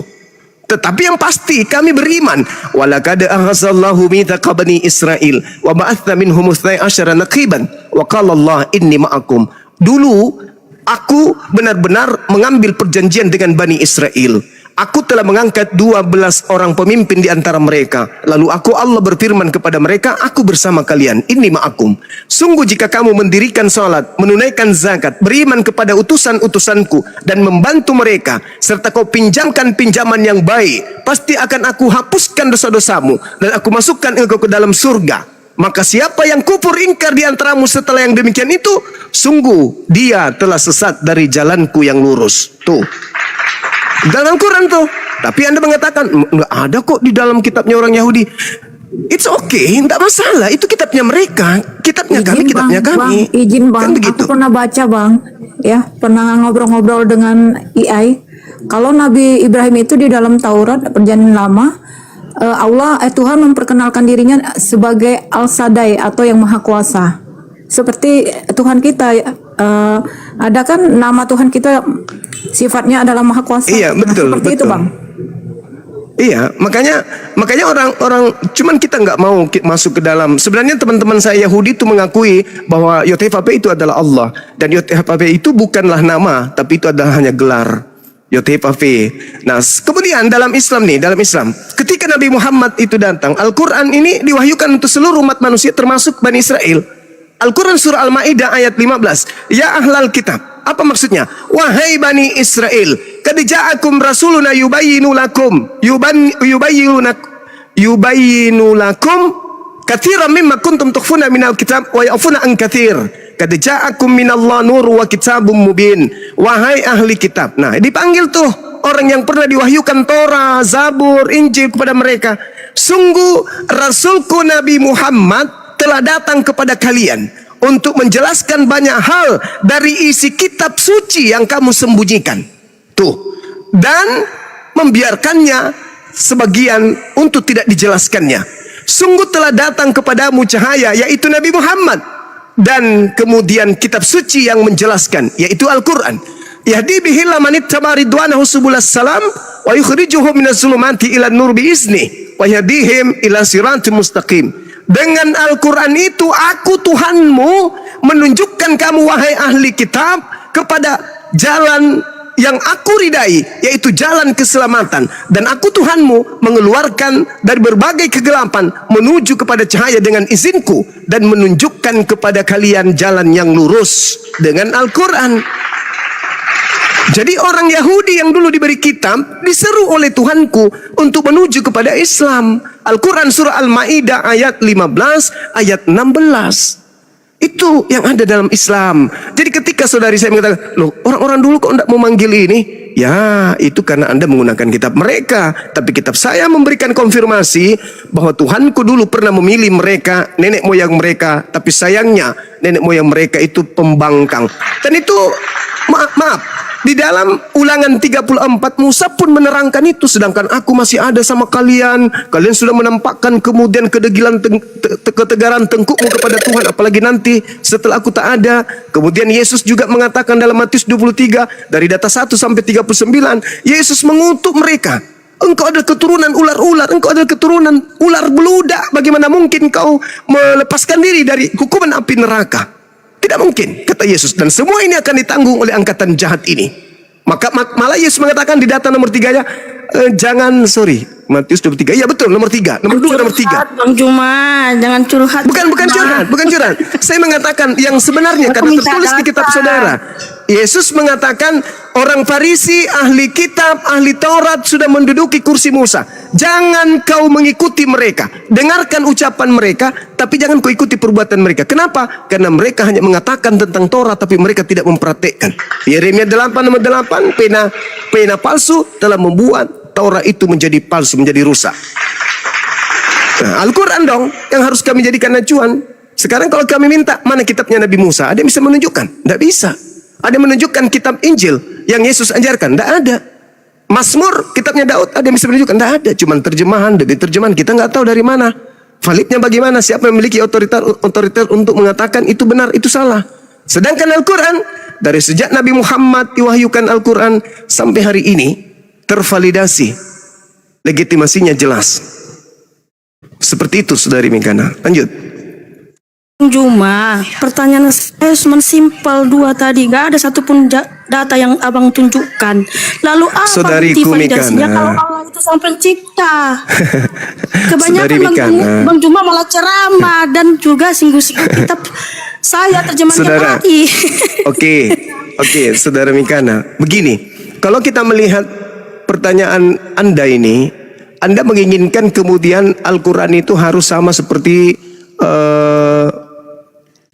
Tetapi yang pasti kami beriman. Walaqad akhadallahu mitsaqa bani Israil wa ba'atsna minhum 12 naqiban wa qala Allah inni ma'akum. Dulu aku benar-benar mengambil perjanjian dengan Bani Israel. Aku telah mengangkat 12 orang pemimpin di antara mereka. Lalu Allah berfirman kepada mereka, aku bersama kalian, inni ma'akum. Sungguh jika kamu mendirikan salat, menunaikan zakat, beriman kepada utusan-utusanku, dan membantu mereka, serta kau pinjamkan pinjaman yang baik, pasti akan aku hapuskan dosa-dosamu, dan aku masukkan engkau ke dalam surga. Maka siapa yang kufur ingkar di antaramu setelah yang demikian itu, sungguh dia telah sesat dari jalanku yang lurus. Tuh, dalam Quran tuh. Tapi Anda mengatakan nggak ada kok di dalam kitabnya orang Yahudi. It's okay, tidak masalah. Itu kitabnya mereka, kitabnya kami, kitabnya kami. Bang, izin bang, Kan begitu. aku pernah baca bang, ya pernah ngobrol-ngobrol dengan AI. Kalau Nabi Ibrahim itu di dalam Taurat perjanjian lama, Tuhan memperkenalkan dirinya sebagai Al-Sadai atau yang Maha Kuasa. Seperti Tuhan kita, ada kan nama Tuhan kita sifatnya adalah Maha Kuasa. Iya, betul, seperti betul. itu bang. Iya, makanya orang-orang, cuman kita nggak mau masuk ke dalam. Sebenarnya teman-teman saya Yahudi itu mengakui bahwa Yod-Heh-Vav-He itu adalah Allah, dan Yod-Heh-Vav-He itu bukanlah nama, tapi itu adalah hanya gelar. Yod-Heh-Vav-He. Nah, kemudian dalam Islam, ketika Nabi Muhammad itu datang, Al-Quran ini diwahyukan untuk seluruh umat manusia termasuk Bani Israel. Al-Quran surah Al-Ma'idah ayat 15. Ya ahlal kitab. Apa maksudnya? Wahai Bani Israel, qad ja'akum rasuluna yubayyinu lakum katsiran mimma kuntum tukhfuna minal kitab wa ya'funa an katsir. Qad ja'akum minallahi nur wa kitabum mubin. Wahai ahli kitab. Nah, dipanggil tuh orang yang pernah diwahyukan Torah, Zabur, Injil kepada mereka. Sungguh Rasulku Nabi Muhammad telah datang kepada kalian. untuk menjelaskan banyak hal dari isi kitab suci yang kamu sembunyikan. Tuh. Dan membiarkannya sebagian untuk tidak dijelaskannya. Sungguh telah datang kepadamu cahaya, yaitu Nabi Muhammad, dan kemudian kitab suci yang menjelaskan, yaitu Al-Quran. Yahdi bihi man ittaba ridwanahu subulas salam wa yukhrijuhum minaz zulumati ilan nur biizni wa yahdihim ila siratal mustaqim. Dengan Al-Quran itu aku Tuhanmu menunjukkan kamu wahai ahli kitab kepada jalan yang aku ridai, yaitu jalan keselamatan, dan aku Tuhanmu mengeluarkan dari berbagai kegelapan menuju kepada cahaya dengan izinku, dan menunjukkan kepada kalian jalan yang lurus dengan Al-Quran. Jadi orang Yahudi yang dulu diberi kitab diseru oleh Tuhanku untuk menuju kepada Islam. Al-Quran surah Al-Ma'idah ayat 15 ayat 16. Itu yang ada dalam Islam. Jadi ketika saudari saya mengatakan, loh orang-orang dulu kok tidak mau manggil ini? Ya, itu karena Anda menggunakan kitab mereka. Tapi kitab saya memberikan konfirmasi bahwa Tuhanku dulu pernah memilih mereka, nenek moyang mereka. Tapi sayangnya nenek moyang mereka itu pembangkang. Dan itu maaf, di dalam Ulangan 34 Musa pun menerangkan itu. Sedangkan aku masih ada sama kalian. Kalian sudah menampakkan kemudian kedegilan ketegaran tengkukmu kepada Tuhan. Apalagi nanti setelah aku tak ada. Kemudian Yesus juga mengatakan dalam Matius 23 dari data 1 sampai 39. Yesus mengutuk mereka. Engkau adalah keturunan ular-ular. Engkau adalah keturunan ular beludak. Bagaimana mungkin kau melepaskan diri dari hukuman api neraka? Tidak mungkin, kata Yesus. Dan semua ini akan ditanggung oleh angkatan jahat ini. Maka malah Yesus mengatakan di data nomor 3-nya, Matius 23. Iya betul, nomor 3. Nomor 2, nomor 3. Bang Juma, jangan curhat. Bukan curhat. Saya mengatakan yang sebenarnya karena tertulis di kitab saudara. Yesus mengatakan orang Farisi, ahli kitab, ahli Taurat sudah menduduki kursi Musa. Jangan kau mengikuti mereka. Dengarkan ucapan mereka, tapi jangan kau ikuti perbuatan mereka. Kenapa? Karena mereka hanya mengatakan tentang Taurat, tapi mereka tidak mempraktekkan. Yeremia 8:8, pena palsu telah membuat Taurat itu menjadi palsu, menjadi rusak. Nah, Al-Quran dong yang harus kami jadikan acuan. Sekarang kalau kami minta, mana kitabnya Nabi Musa? Ada yang bisa menunjukkan? Tidak bisa. Ada yang menunjukkan kitab Injil yang Yesus ajarkan? Tidak ada. Mazmur, kitabnya Daud, ada yang bisa menunjukkan? Tidak ada. Cuman terjemahan, dari terjemahan kita nggak tahu dari mana. Validnya bagaimana? Siapa yang memiliki otoritas untuk mengatakan itu benar, itu salah? Sedangkan Al-Quran, dari sejak Nabi Muhammad diwahyukan Al-Quran sampai hari ini, tervalidasi. Legitimasinya jelas. Seperti itu, Saudari Mikana. Lanjut. Juma, pertanyaan saya cuma simpel 2 tadi, gak ada satupun data yang abang tunjukkan. Lalu apa bukti validasinya kalau Allah itu sang pencipta? Kebanyakan bang Juma malah ceramah dan juga singgung-singgung kitab saya terjemahnya AI. Oke, Saudara Mikana. Begini, kalau kita melihat pertanyaan Anda ini, Anda menginginkan kemudian Al-Quran itu harus sama seperti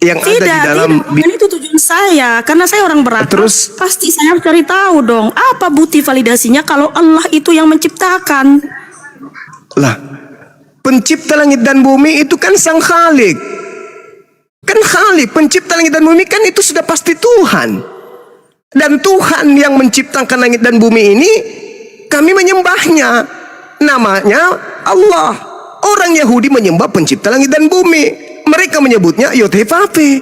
yang ada di dalam. Itu tujuan saya, karena saya orang berakal. Terus pasti saya harus cari tahu dong, apa bukti validasinya kalau Allah itu yang menciptakan. Lah, pencipta langit dan bumi itu kan sang Khalik. Kan Khalik, pencipta langit dan bumi kan itu sudah pasti Tuhan. Dan Tuhan yang menciptakan langit dan bumi ini, kami menyembahnya. Namanya Allah. Orang Yahudi menyembah pencipta langit dan bumi. Mereka menyebutnya Yod-Heh-Vav-Heh.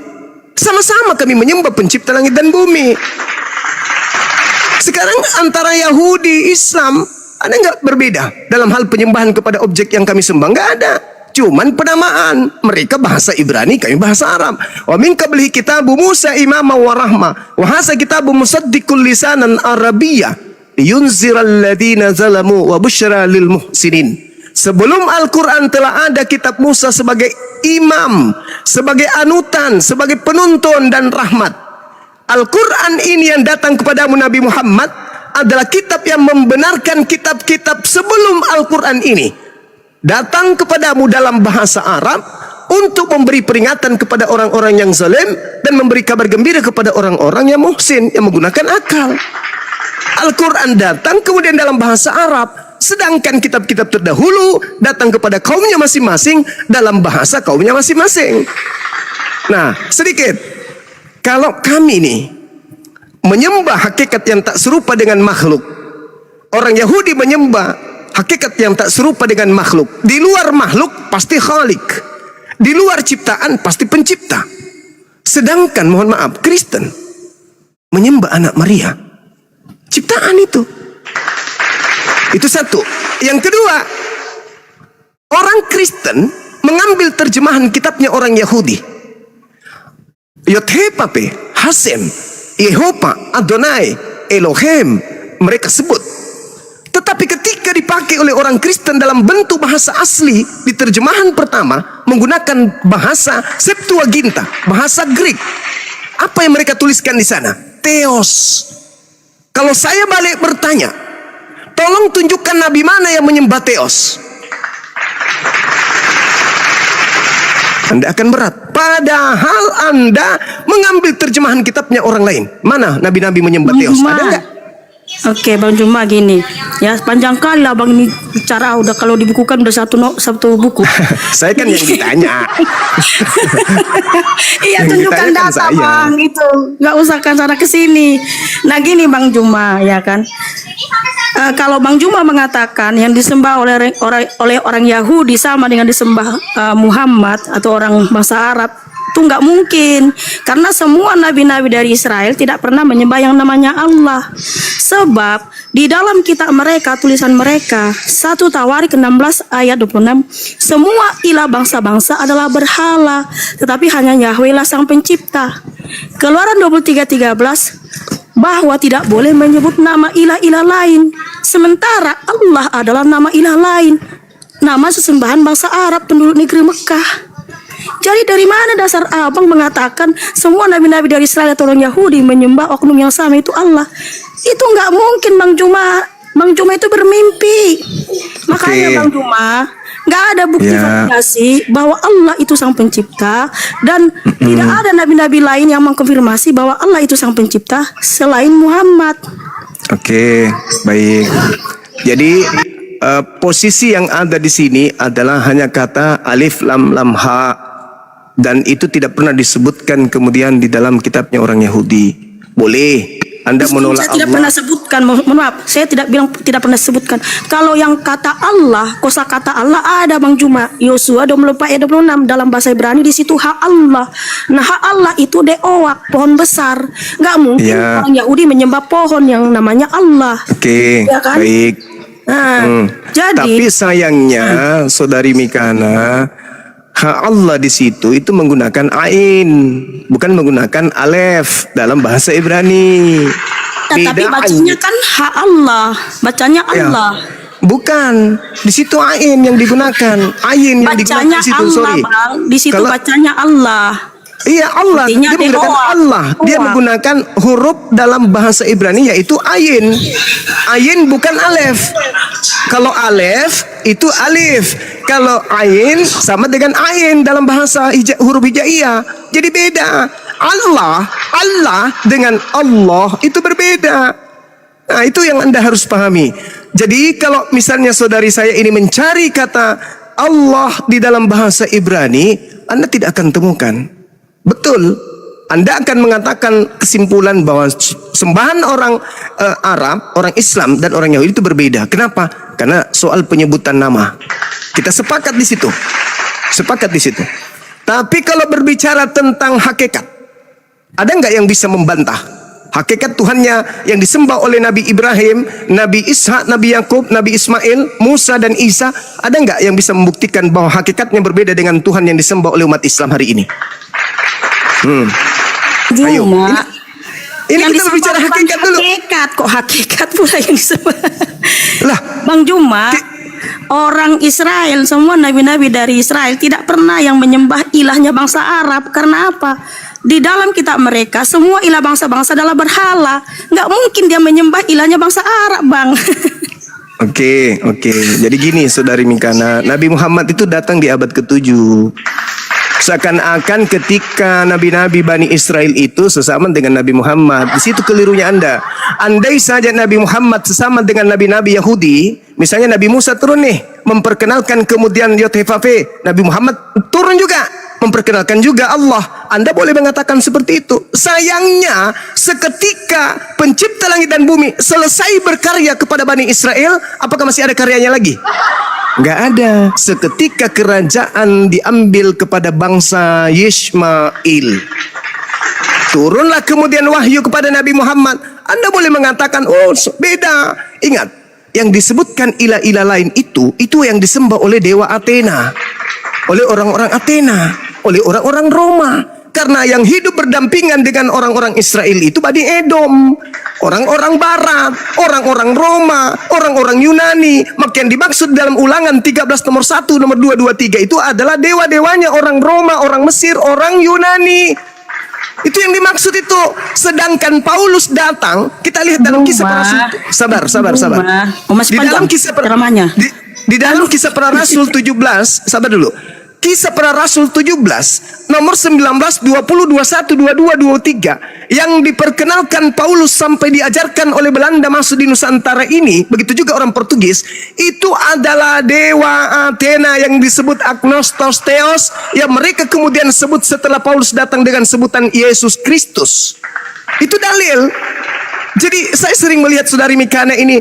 Sama-sama kami menyembah pencipta langit dan bumi. Sekarang antara Yahudi, Islam, ada nggak berbeda dalam hal penyembahan kepada objek yang kami sembah? Nggak ada. Cuman penamaan. Mereka bahasa Ibrani, kami bahasa Arab. Wa min qablihi kitabu Musa imama wa rahma. Wa hasa kitabu musaddiqul lisanan Arabiyyah. Yunziral ladina zalamu wa busyra lil muhsinin. Sebelum Al-Quran telah ada kitab Musa sebagai imam, sebagai anutan, sebagai penuntun dan rahmat. Al-Quran ini yang datang kepadamu Nabi Muhammad adalah kitab yang membenarkan kitab-kitab sebelum Al-Quran ini. Datang kepadamu dalam bahasa Arab untuk memberi peringatan kepada orang-orang yang zalim dan memberi kabar gembira kepada orang-orang yang muhsin, yang menggunakan akal. Al-Quran datang kemudian dalam bahasa Arab. Sedangkan kitab-kitab terdahulu datang kepada kaumnya masing-masing dalam bahasa kaumnya masing-masing. Nah, sedikit. Kalau kami nih menyembah hakikat yang tak serupa dengan makhluk, orang Yahudi menyembah hakikat yang tak serupa dengan makhluk. Di luar makhluk pasti khalik, di luar ciptaan pasti pencipta. Sedangkan mohon maaf, Kristen menyembah anak Maria, ciptaan itu. Itu satu. Yang kedua, orang Kristen mengambil terjemahan kitabnya orang Yahudi. Yod-Heh-Vah-Peh, Hasem, Yehova, Adonai, Elohim, mereka sebut. Tetapi ketika dipakai oleh orang Kristen dalam bentuk bahasa asli di terjemahan pertama menggunakan bahasa Septuaginta, bahasa Greek. Apa yang mereka tuliskan di sana? Theos. Kalau saya balik bertanya, tolong tunjukkan nabi mana yang menyembah Theos. Anda akan berat. Padahal Anda mengambil terjemahan kitabnya orang lain. Mana nabi-nabi menyembah Theos? Ada enggak? Oke, Bang Juma gini. Ya, panjang kali lah Bang ini bicara, udah kalau dibukukan udah satu buku. Saya kan yang ditanya. Iya, Yang tunjukkan ditanya kan data saya. Bang, itu. Nggak usah kan sana ke sini. Nah, gini Bang Juma, ya kan. Kalau Bang Juma mengatakan yang disembah oleh orang Yahudi sama dengan disembah Muhammad atau orang bangsa Arab, itu nggak mungkin, karena semua nabi-nabi dari Israel tidak pernah menyembah yang namanya Allah. Sebab di dalam kitab mereka, tulisan mereka 1 Tawarik 16 ayat 26, semua ilah bangsa-bangsa adalah berhala, tetapi hanya Yahweh lah sang pencipta. Keluaran 23:13 bahwa tidak boleh menyebut nama ilah-ilah lain, sementara Allah adalah nama ilah lain, nama sesembahan bangsa Arab penduduk negeri Mekah. Jadi dari mana dasar abang mengatakan semua nabi-nabi dari Israel atau orang Yahudi menyembah oknum yang sama itu Allah? Itu nggak mungkin Bang Juma. Bang Juma itu bermimpi. Makanya Bang Juma, nggak ada bukti validasi bahwa Allah itu sang pencipta, dan tidak ada nabi-nabi lain yang mengkonfirmasi bahwa Allah itu sang pencipta selain Muhammad. Oke, baik. Jadi posisi yang ada di sini adalah hanya kata alif lam lam ha, dan itu tidak pernah disebutkan kemudian di dalam kitabnya orang Yahudi. Boleh Anda menolak Saya tidak Allah. pernah sebutkan, mohon maaf, saya tidak bilang tidak pernah sebutkan. Kalau yang kata Allah, kosa kata Allah ada Bang Juma, Yosua 24 ayat 26 dalam bahasa Ibrani, di situ hak Allah. Nah, hak Allah itu deowak, pohon besar. Nggak mungkin orang Yahudi menyembah pohon yang namanya Allah. Oke, Ya kan? baik. Nah, jadi Tapi sayangnya Saudari Mikana, hak Allah di situ itu menggunakan ain, bukan menggunakan alef dalam bahasa Ibrani. tapi bacanya kan hak Allah, bacanya Allah. Bukan, di situ ain yang digunakan, ain yang digunakan Bacanya di situ. Allah, Sorry. Bang. Di situ Kalau- bacanya Allah. Iya, Allah. Artinya Dia menggunakan dewa. Allah. Dia Dewa. menggunakan huruf dalam bahasa Ibrani yaitu ayin. Ayin bukan alef. Kalau alef itu alif. Kalau ayin sama dengan ayin dalam bahasa huruf hijaiyah. Jadi beda. Allah dengan Allah itu berbeda. Nah, itu yang Anda harus pahami. Jadi kalau misalnya saudari saya ini mencari kata Allah di dalam bahasa Ibrani, Anda tidak akan temukan. Betul, Anda akan mengatakan kesimpulan bahwa sembahan orang Arab, orang Islam dan orang Yahudi itu berbeda. Kenapa? Karena soal penyebutan nama. Kita sepakat di situ. Sepakat di situ. Tapi kalau berbicara tentang hakikat, ada nggak yang bisa membantah hakikat Tuhannya yang disembah oleh Nabi Ibrahim, Nabi Ishak, Nabi Yakub, Nabi Ismail, Musa dan Isa? Ada nggak yang bisa membuktikan bahwa hakikatnya berbeda dengan Tuhan yang disembah oleh umat Islam hari ini? Ayo, Cuma ini yang kita disembah berbicara bukan hakikat dulu. Hakikat kok hakikat pula yang disembah. Lah, Bang Juma, orang Israel, semua nabi-nabi dari Israel tidak pernah yang menyembah ilahnya bangsa Arab. Karena apa? Di dalam kitab mereka semua ilah bangsa-bangsa adalah berhala. Nggak mungkin dia menyembah ilahnya bangsa Arab, Bang. Oke. Jadi gini, saudari Mikana, Nabi Muhammad itu datang di abad ke-7. Seakan-akan ketika nabi-nabi Bani Israel itu sesama dengan Nabi Muhammad. Di situ kelirunya Anda. Andai saja Nabi Muhammad sesama dengan nabi-nabi Yahudi, misalnya Nabi Musa turun nih, memperkenalkan kemudian Yod-Heh-Vah-Peh, Nabi Muhammad turun juga memperkenalkan juga Allah. Anda boleh mengatakan seperti itu. Sayangnya, seketika pencipta langit dan bumi selesai berkarya kepada Bani Israel, apakah masih ada karyanya lagi? Nggak ada. Seketika kerajaan diambil kepada bangsa Yishmael, turunlah kemudian wahyu kepada Nabi Muhammad. Anda boleh mengatakan, oh beda. Ingat, yang disebutkan ilah-ilah lain itu yang disembah oleh dewa Athena, oleh orang-orang Athena, oleh orang-orang Roma. Karena yang hidup berdampingan dengan orang-orang Israel itu Bani Edom, orang-orang Barat, orang-orang Roma, orang-orang Yunani. Maka yang dimaksud dalam Ulangan 13 nomor 1, nomor 2, 2, 3 itu adalah dewa-dewanya orang Roma, orang Mesir, orang Yunani. Itu yang dimaksud itu. Sedangkan Paulus datang, kita lihat dalam kisah para rasul. Sabar. Di dalam kisah di dalam kisah para rasul 17, sabar dulu. Kisah para rasul 17 nomor 19, 20, 21, 22, 23 yang diperkenalkan Paulus sampai diajarkan oleh Belanda masuk di Nusantara ini, begitu juga orang Portugis, itu adalah dewa Athena yang disebut Agnostos Theos, yang mereka kemudian sebut setelah Paulus datang dengan sebutan Yesus Kristus. Itu dalil. Jadi saya sering melihat saudari Mikana ini,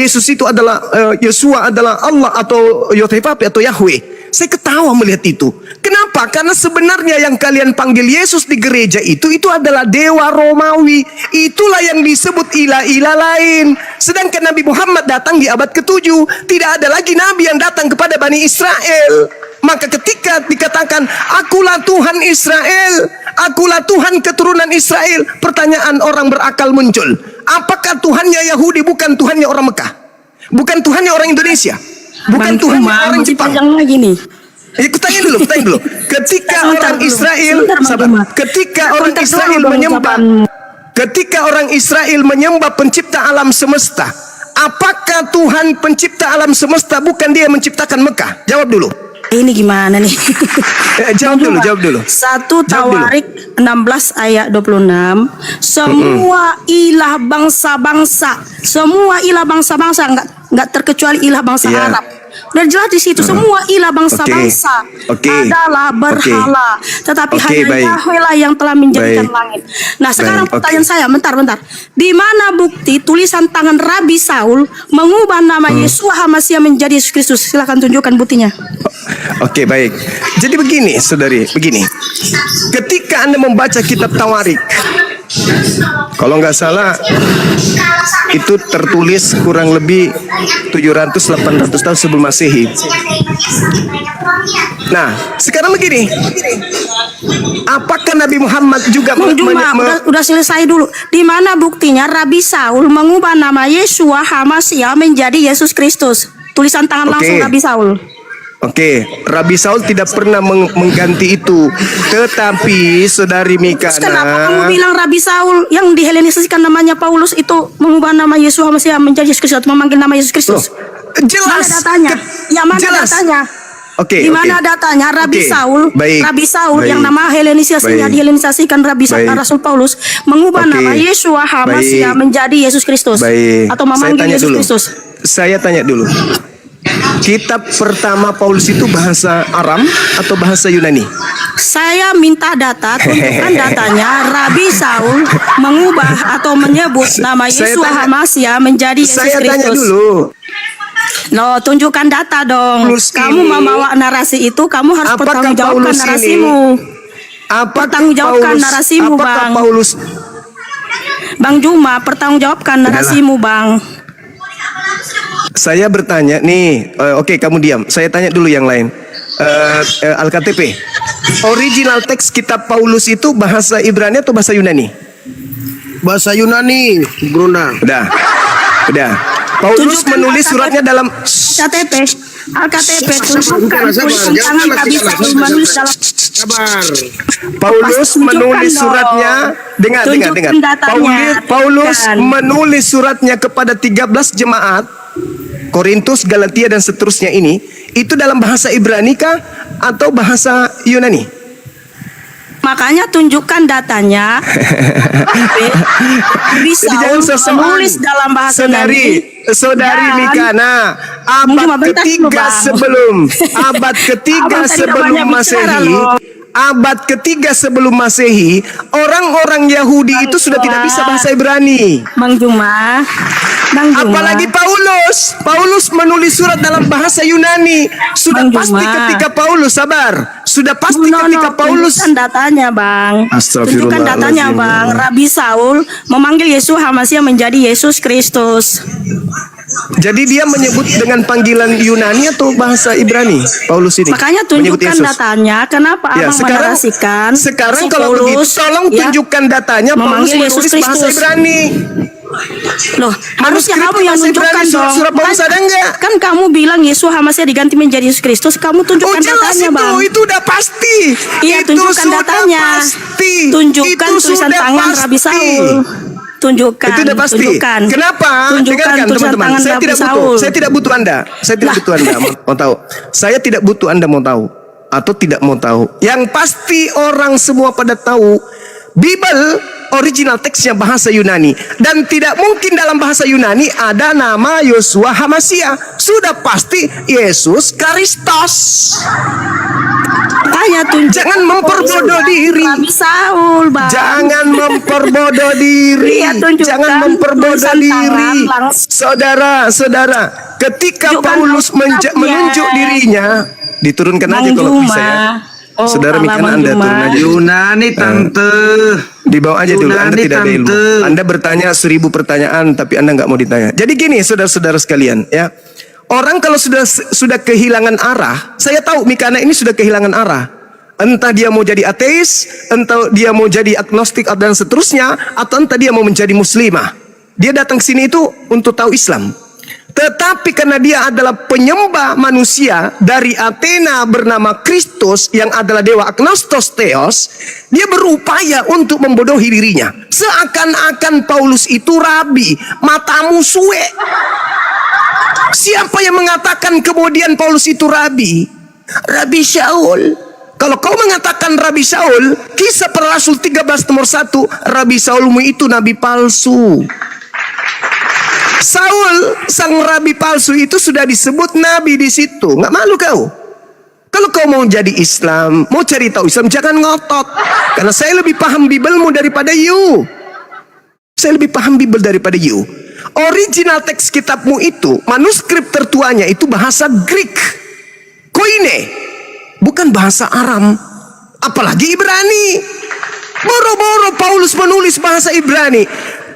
Yesus itu adalah Yesua adalah Allah atau Yotepapi atau Yahweh. Saya ketawa melihat itu. Kenapa? Karena sebenarnya yang kalian panggil Yesus di gereja itu adalah dewa Romawi. Itulah yang disebut ilah-ilah lain. Sedangkan Nabi Muhammad datang di abad ke-7. Tidak ada lagi Nabi yang datang kepada Bani Israel. Maka ketika dikatakan, akulah Tuhan Israel, akulah Tuhan keturunan Israel, pertanyaan orang berakal muncul. Apakah Tuhannya Yahudi bukan Tuhannya orang Mekah? Bukan Tuhannya orang Indonesia? Bukan Tuhannya orang Jepang? Lagi nih. Tanya dulu. Ketika orang Israel, ketika orang Israel menyembah pencipta alam semesta, apakah Tuhan pencipta alam semesta bukan dia yang menciptakan Mekah? Jawab dulu. Ini gimana nih? Jawab dulu. 1 Tawarik 16 ayat 26. Semua ilah bangsa-bangsa, nggak terkecuali ilah bangsa Arab. Udah jelas di situ, semua ilah bangsa-bangsa adalah berhala, tetapi hanya Yahweh lah yang telah menjadikan langit. Nah, sekarang pertanyaan saya, bentar. Di mana bukti tulisan tangan Rabi Saul mengubah nama Yeshua HaMashiach menjadi Yesus Kristus? Silakan tunjukkan buktinya. Oke, baik. Jadi begini, saudari, begini. Ketika Anda membaca kitab Tawarik, kalau nggak salah itu tertulis kurang lebih 700-800 tahun sebelum Masehi. Nah, sekarang begini. Apakah Nabi Muhammad juga udah selesai dulu. Di mana buktinya Rabi Saul mengubah nama Yeshua HaMashiach menjadi Yesus Kristus? Tulisan tangan langsung Rabi Saul. Oke, Rabi Saul tidak pernah mengganti itu. Tetapi saudari Mikana, kenapa kamu bilang Rabi Saul yang dihelenisasikan namanya Paulus itu mengubah nama Yesus HaMashiach menjadi Yesus Kristus atau memanggil nama Yesus Kristus? Jelas. Mana datanya? Datanya? Di mana datanya Rabi Saul yang nama dihelenisasikan Rabi Saul Rasul Paulus mengubah nama Yeshua HaMashiach menjadi Yesus Kristus atau memanggil Yesus Kristus? Saya tanya dulu. Kitab pertama Paulus itu bahasa Aram atau bahasa Yunani? Saya minta tunjukkan datanya. Rabi Saul mengubah atau menyebut nama Yeshua HaMashiach menjadi Yesus Kristus. Saya tanya dulu. Tunjukkan data dong. Kamu membawa narasi itu, kamu harus pertanggungjawabkan narasimu. Pertanggungjawabkan narasimu, Bang. Bang Juma, pertanggungjawabkan narasimu, Bang. Saya bertanya nih, oke, kamu diam. Saya tanya dulu yang lain. Al-KTP. Original teks kitab Paulus itu bahasa Ibrani atau bahasa Yunani? Bahasa Yunani, Bruna. Udah. Paulus menulis suratnya dalam KTP. Al-KTP tunjukkan tulisan tangan Rabi Saul menulis dalam. Paulus menulis suratnya. Dengar. Paulus menulis suratnya kepada 13 jemaat Korintus, Galatia dan seterusnya ini, itu dalam bahasa Ibrani kah atau bahasa Yunani? Makanya tunjukkan datanya. Bisa menulis dalam bahasa Yunani. Saudari Mikana, abad ketiga sebelum Masehi, abad ketiga sebelum Masehi, orang-orang Yahudi itu sudah tidak bisa bahasa Ibrani. Bang Juma. Apalagi Paulus. Paulus menulis surat dalam bahasa Yunani. Sudah Bang pasti Juma. ketika Paulus, sabar. Sudah pasti ketika Paulus. Tunjukkan datanya, Bang. Tunjukkan datanya, Astagfirullahaladzim. Bang. Rabi Saul memanggil Yesus Hamasia menjadi Yesus Kristus. Jadi dia menyebut dengan panggilan Yunani atau bahasa Ibrani, Paulus ini? Makanya menyebut tunjukkan Yesus. datanya. Kenapa Ya, Abang menarasikan sekarang si kalau begitu Paulus, tolong ya, tunjukkan datanya Paulus memanggil Yesus menulis bahasa Kristus. Ibrani. Loh, harusnya kamu yang bahasa tunjukkan Ibrani, dong. surat-surat Paulus ada enggak? Kan kamu bilang Yesus Hamasia diganti menjadi Yesus Kristus. Kamu Oh tunjukkan jelas datanya, Bang. itu udah pasti. Iya, Itu tunjukkan sudah datanya. Pasti. Tunjukkan Itu tulisan sudah tangan pasti. Rabi Saul. Tunjukkan. Itu udah pasti. Tunjukkan. Kenapa? Tunjukkan Dengarkan tulisan teman-teman. tangan Saya Rabi tidak Saul. butuh. Saya tidak butuh Anda. Saya tidak butuh Anda. Mau tahu? Saya tidak butuh Anda mau tahu atau tidak mau tahu. Yang pasti orang semua pada tahu Bible original teksnya bahasa Yunani, dan tidak mungkin dalam bahasa Yunani ada nama Yosua Hamasia. Sudah pasti Yesus Kristus. Tanya tunjuk. Jangan memperbodoh diri. Rabi Saul, Bang. Jangan memperbodoh diri. Iya, tunjukkan Jangan memperbodoh tulisan diri. tangan langsung. Saudara, ketika Tunjukkan Paulus Alkitabnya. menunjuk dirinya, diturunkan Bang aja kalau Juma. bisa ya. Oh, Saudara Allah, Mikana, Bang Anda Juma. turun aja. Yunani tante. Dibawa aja dulu, Anda Yunani, tidak ada ilmu. Tante. Anda bertanya 1000 pertanyaan, tapi Anda nggak mau ditanya. Jadi gini, saudara-saudara sekalian, ya. Orang kalau sudah kehilangan arah, saya tahu Mikana ini sudah kehilangan arah. Entah dia mau jadi ateis, entah dia mau jadi agnostik dan seterusnya, atau entah dia mau menjadi muslimah. Dia datang ke sini itu untuk tahu Islam. Tetapi karena dia adalah penyembah manusia dari Athena bernama Kristus yang adalah dewa agnostos theos, dia berupaya untuk membodohi dirinya. Seakan-akan Paulus itu rabi, matamu suwe. Siapa yang mengatakan kemudian Paulus itu rabi? Rabi Saul. Kalau kau mengatakan Rabi Saul, Kisah Para Rasul 13 nomor 1, Rabi Saulmu itu nabi palsu. Saul, sang rabi palsu itu sudah disebut nabi di situ. Nggak malu kau? Kalau kau mau jadi Islam, mau cari tahu Islam, jangan ngotot. Karena saya lebih paham Biblemu daripada you. Saya lebih paham Bible daripada you. Original teks kitabmu itu, manuskrip tertuanya itu bahasa Greek, Koine, bukan bahasa Aram, apalagi Ibrani. Boro-boro Paulus menulis bahasa Ibrani.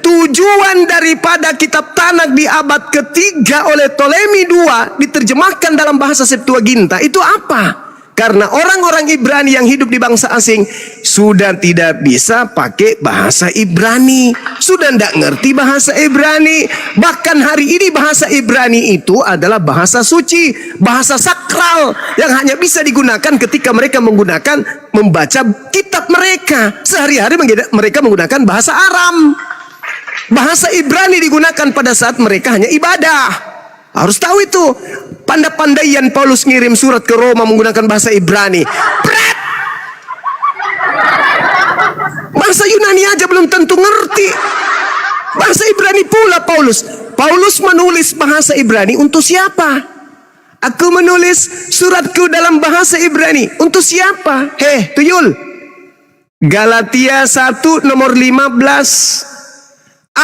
Tujuan daripada kitab Tanakh di abad ketiga oleh Ptolemy II diterjemahkan dalam bahasa Septuaginta itu apa? Karena orang-orang Ibrani yang hidup di bangsa asing sudah tidak bisa pakai bahasa Ibrani, sudah tidak ngerti bahasa Ibrani. Bahkan hari ini bahasa Ibrani itu adalah bahasa suci, bahasa sakral yang hanya bisa digunakan ketika mereka membaca kitab mereka. Sehari-hari mereka menggunakan bahasa Aram. Bahasa Ibrani digunakan pada saat mereka hanya ibadah. Harus tahu itu. Pandai-pandaian Paulus ngirim surat ke Roma menggunakan bahasa Ibrani. Pret! Bahasa Yunani aja belum tentu ngerti. Bahasa Ibrani pula Paulus. Paulus menulis bahasa Ibrani untuk siapa? Aku menulis suratku dalam bahasa Ibrani. Untuk siapa? Tuyul. Galatia 1 nomor 15.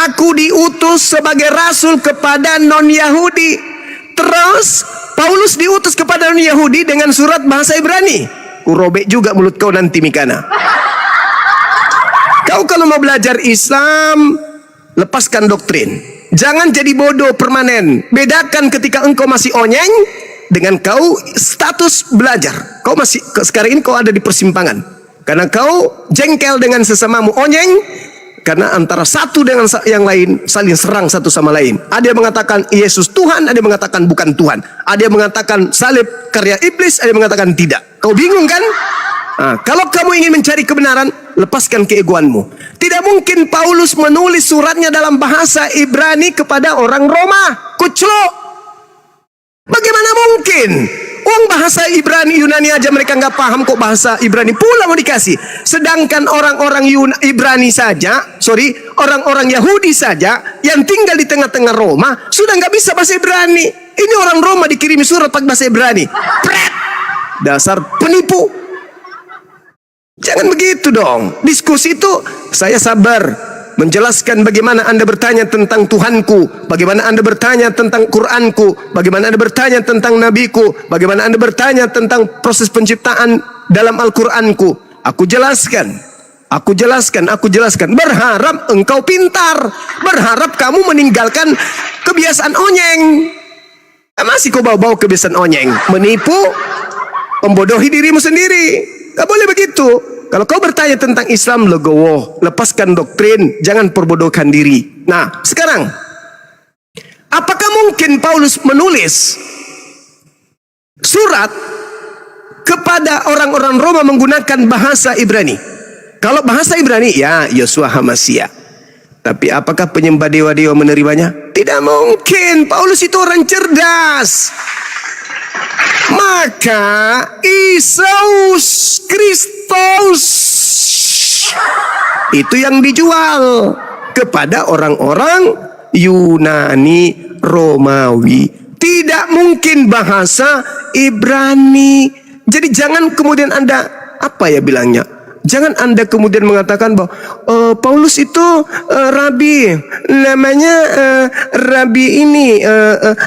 Aku diutus sebagai rasul kepada non-Yahudi. Terus Paulus diutus kepada non-Yahudi dengan surat bahasa Ibrani. Kurobek juga mulut kau nanti Mikana. Kau kalau mau belajar Islam, lepaskan doktrin. Jangan jadi bodoh permanen. Bedakan ketika engkau masih onyeng dengan kau status belajar. Kau masih sekarang ini kau ada di persimpangan. Karena kau jengkel dengan sesamamu onyeng. Karena antara satu dengan yang lain saling serang satu sama lain. Ada yang mengatakan Yesus Tuhan, ada yang mengatakan bukan Tuhan. Ada yang mengatakan salib karya iblis, ada yang mengatakan tidak. Kau bingung kan? Nah, kalau kamu ingin mencari kebenaran, lepaskan keegoanmu. Tidak mungkin Paulus menulis suratnya dalam bahasa Ibrani kepada orang Roma. Kuclo. Bagaimana mungkin? Uang bahasa Ibrani Yunani aja mereka nggak paham, kok bahasa Ibrani pula mau dikasih. Sedangkan orang-orang Ibrani saja, orang-orang Yahudi saja yang tinggal di tengah-tengah Roma sudah nggak bisa bahasa Ibrani. Ini orang Roma dikirimi surat pakai bahasa Ibrani. Pret! Dasar penipu. Jangan begitu dong. Diskusi itu saya sabar menjelaskan bagaimana Anda bertanya tentang Tuhanku, bagaimana Anda bertanya tentang Quranku, bagaimana Anda bertanya tentang Nabiku, bagaimana Anda bertanya tentang proses penciptaan dalam Al-Quranku. Aku jelaskan. Berharap engkau pintar, berharap kamu meninggalkan kebiasaan onyeng. Masih kau bawa-bawa kebiasaan onyeng, menipu, membodohi dirimu sendiri. Gak boleh begitu. Kalau kau bertanya tentang Islam, legowo, lepaskan doktrin, jangan perbodohkan diri. Nah, sekarang, apakah mungkin Paulus menulis surat kepada orang-orang Roma menggunakan bahasa Ibrani? Kalau bahasa Ibrani, ya Yosua Hamasia. Tapi apakah penyembah dewa-dewa menerimanya? Tidak mungkin. Paulus itu orang cerdas. Maka Yesus Kristus itu yang dijual kepada orang-orang Yunani Romawi. Tidak mungkin bahasa Ibrani. Jadi jangan kemudian Anda bilangnya? Jangan Anda kemudian mengatakan bahwa Paulus itu rabi, namanya rabi ini,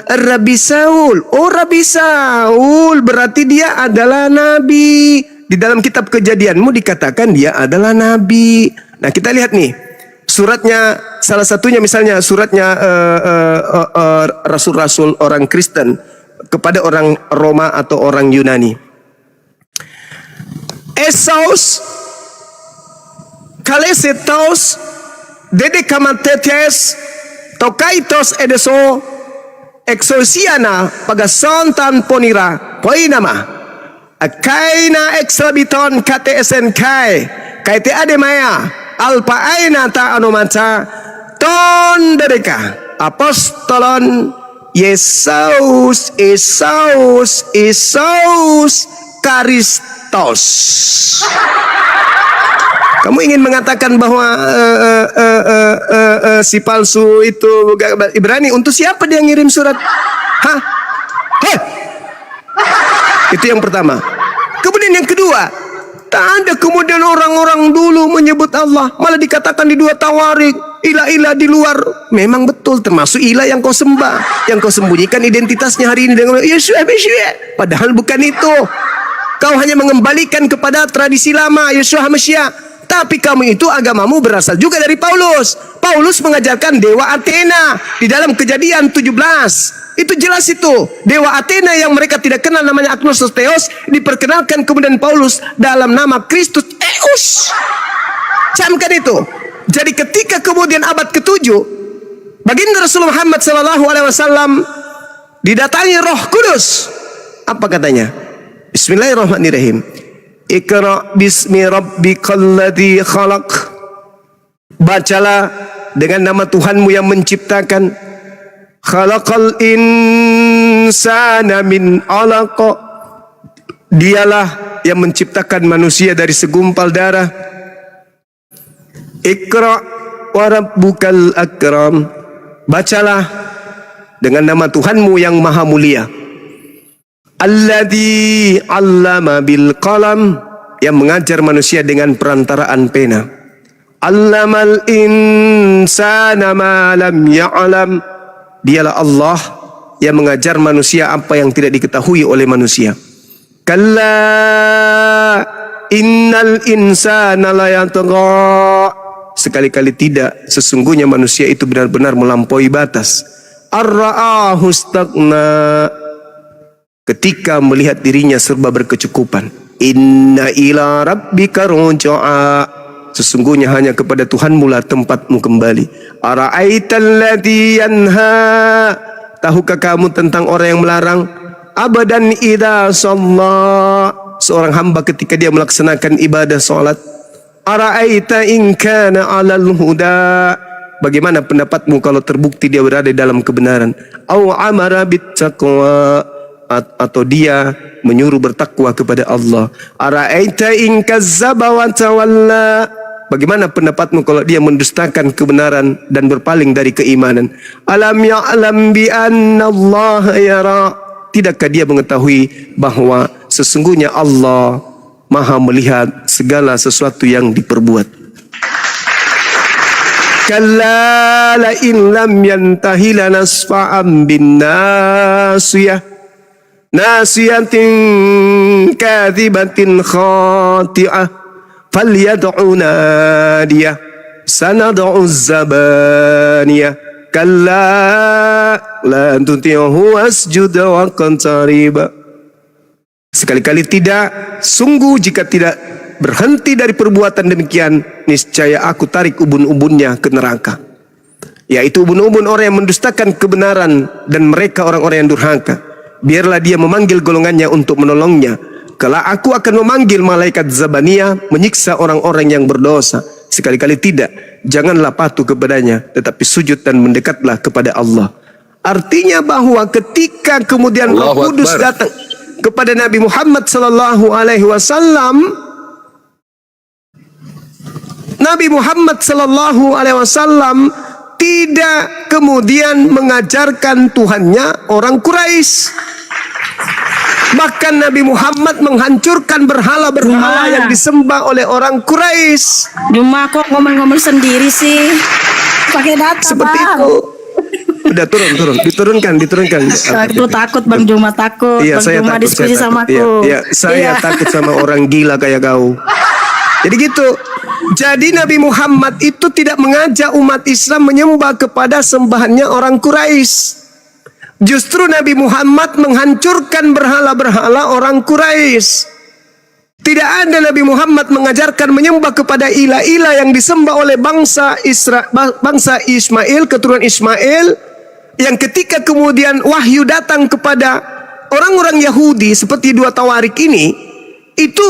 Rabi Saul. Oh, Rabi Saul berarti dia adalah nabi. Di dalam kitab Kejadianmu dikatakan dia adalah nabi. Nah, kita lihat nih suratnya, salah satunya misalnya suratnya rasul-rasul orang Kristen kepada orang Roma atau orang Yunani. Esaus Kalesetos dedekamatetes tokaitos edeso exosiana pagasontan ponira poinama akaina extrabiton kate esenkai kaite ademaya alpa aina ta anomaca ton dedeka apostolon Yesus Karistos. Kamu ingin mengatakan bahwa si palsu itu Ibrani, untuk siapa dia ngirim surat? Hah? Itu yang pertama. Kemudian yang kedua, tak ada kemudian orang-orang dulu menyebut Allah, malah dikatakan di 2 Tawarik, ilah-ilah di luar. Memang betul termasuk ilah yang kau sembah, yang kau sembunyikan identitasnya hari ini dengan Yeshua. Padahal bukan itu. Kau hanya mengembalikan kepada tradisi lama Yeshua HaMashiach. Tapi kamu itu agamamu berasal juga dari Paulus. Paulus mengajarkan dewa Athena di dalam Kejadian 17. Itu jelas itu. Dewa Athena yang mereka tidak kenal namanya Agnostos Theos diperkenalkan kemudian Paulus dalam nama Kristus Eus. Camkan itu. Jadi ketika kemudian abad ke-7 baginda Rasulullah Muhammad SAW didatangi Roh Kudus. Apa katanya? Bismillahirrahmanirrahim. Iqra bismi rabbikal ladzi khalaq. Bacalah dengan nama Tuhanmu yang menciptakan. Khalaqal insana min 'alaq. Dialah yang menciptakan manusia dari segumpal darah. Iqra wa rabbukal akram. Bacalah dengan nama Tuhanmu yang maha mulia. Alladzi 'allama bil qalam, yang mengajar manusia dengan perantaraan pena. 'Allamal insana ma lam ya'lam. Dialah Allah yang mengajar manusia apa yang tidak diketahui oleh manusia. Kalla innal insana la yatgha. Sekali-kali tidak, sesungguhnya manusia itu benar-benar melampaui batas. Ar-ra'ahu istaghna. Ketika melihat dirinya serba berkecukupan. Inna ila rabbika ruj'a. Sesungguhnya hanya kepada Tuhanmu lah tempatmu kembali. Ara'aital ladzi yanha. Tahukah kamu tentang orang yang melarang? Abadan idza shalla. Seorang hamba ketika dia melaksanakan ibadah salat. Ara'aita in kana 'alal huda. Bagaimana pendapatmu kalau terbukti dia berada dalam kebenaran? Au amara bit taqwa. Atau dia menyuruh bertakwa kepada Allah. Ara'aita in kazzaba wa tawalla. Bagaimana pendapatmu kalau dia mendustakan kebenaran dan berpaling dari keimanan? Alam ya'lam bi anna Allah yara. Tidakkah dia mengetahui bahwa sesungguhnya Allah Maha melihat segala sesuatu yang diperbuat. Kalla la in lam yantahi lanasfa'an bin nasiyah nasiyatin kadhibatin khati'ah falyad'u nadiyah sanad'u zabaniyah kalla la tuti'hu wasjud waqtarib. Sekali-kali tidak, sungguh jika tidak berhenti dari perbuatan demikian, niscaya aku tarik ubun-ubunnya ke neraka. Yaitu ubun-ubun orang yang mendustakan kebenaran dan mereka orang-orang yang durhaka. Biarlah dia memanggil golongannya untuk menolongnya. Kelak aku akan memanggil malaikat Zabaniyah menyiksa orang-orang yang berdosa. Sekali-kali tidak, janganlah patuh kepadanya, tetapi sujud dan mendekatlah kepada Allah. Artinya bahwa ketika kemudian Roh Allahu Kudus Akbar. datang kepada Nabi Muhammad sallallahu alaihi wasallam, Nabi Muhammad sallallahu alaihi wasallam tidak kemudian mengajarkan Tuhannya orang Quraisy. Bahkan Nabi Muhammad menghancurkan berhala-berhala yang disembah oleh orang Quraisy. Cuma kok ngomong-ngomong sendiri sih. Pakai data, Seperti Bang. itu. Udah diturunkan. Aku takut Bang Juma, takut. Iya, Bang saya Juma takut, diskusi saya sama takut. aku. Iya, saya Iya. takut sama orang gila kayak kau. Jadi gitu. Jadi Nabi Muhammad itu tidak mengajak umat Islam menyembah kepada sembahannya orang Quraisy. Justru Nabi Muhammad menghancurkan berhala-berhala orang Quraisy. Tidak ada Nabi Muhammad mengajarkan menyembah kepada ilah-ilah yang disembah oleh bangsa Ismail, keturunan Ismail, yang ketika kemudian wahyu datang kepada orang-orang Yahudi seperti dua tawarik ini, itu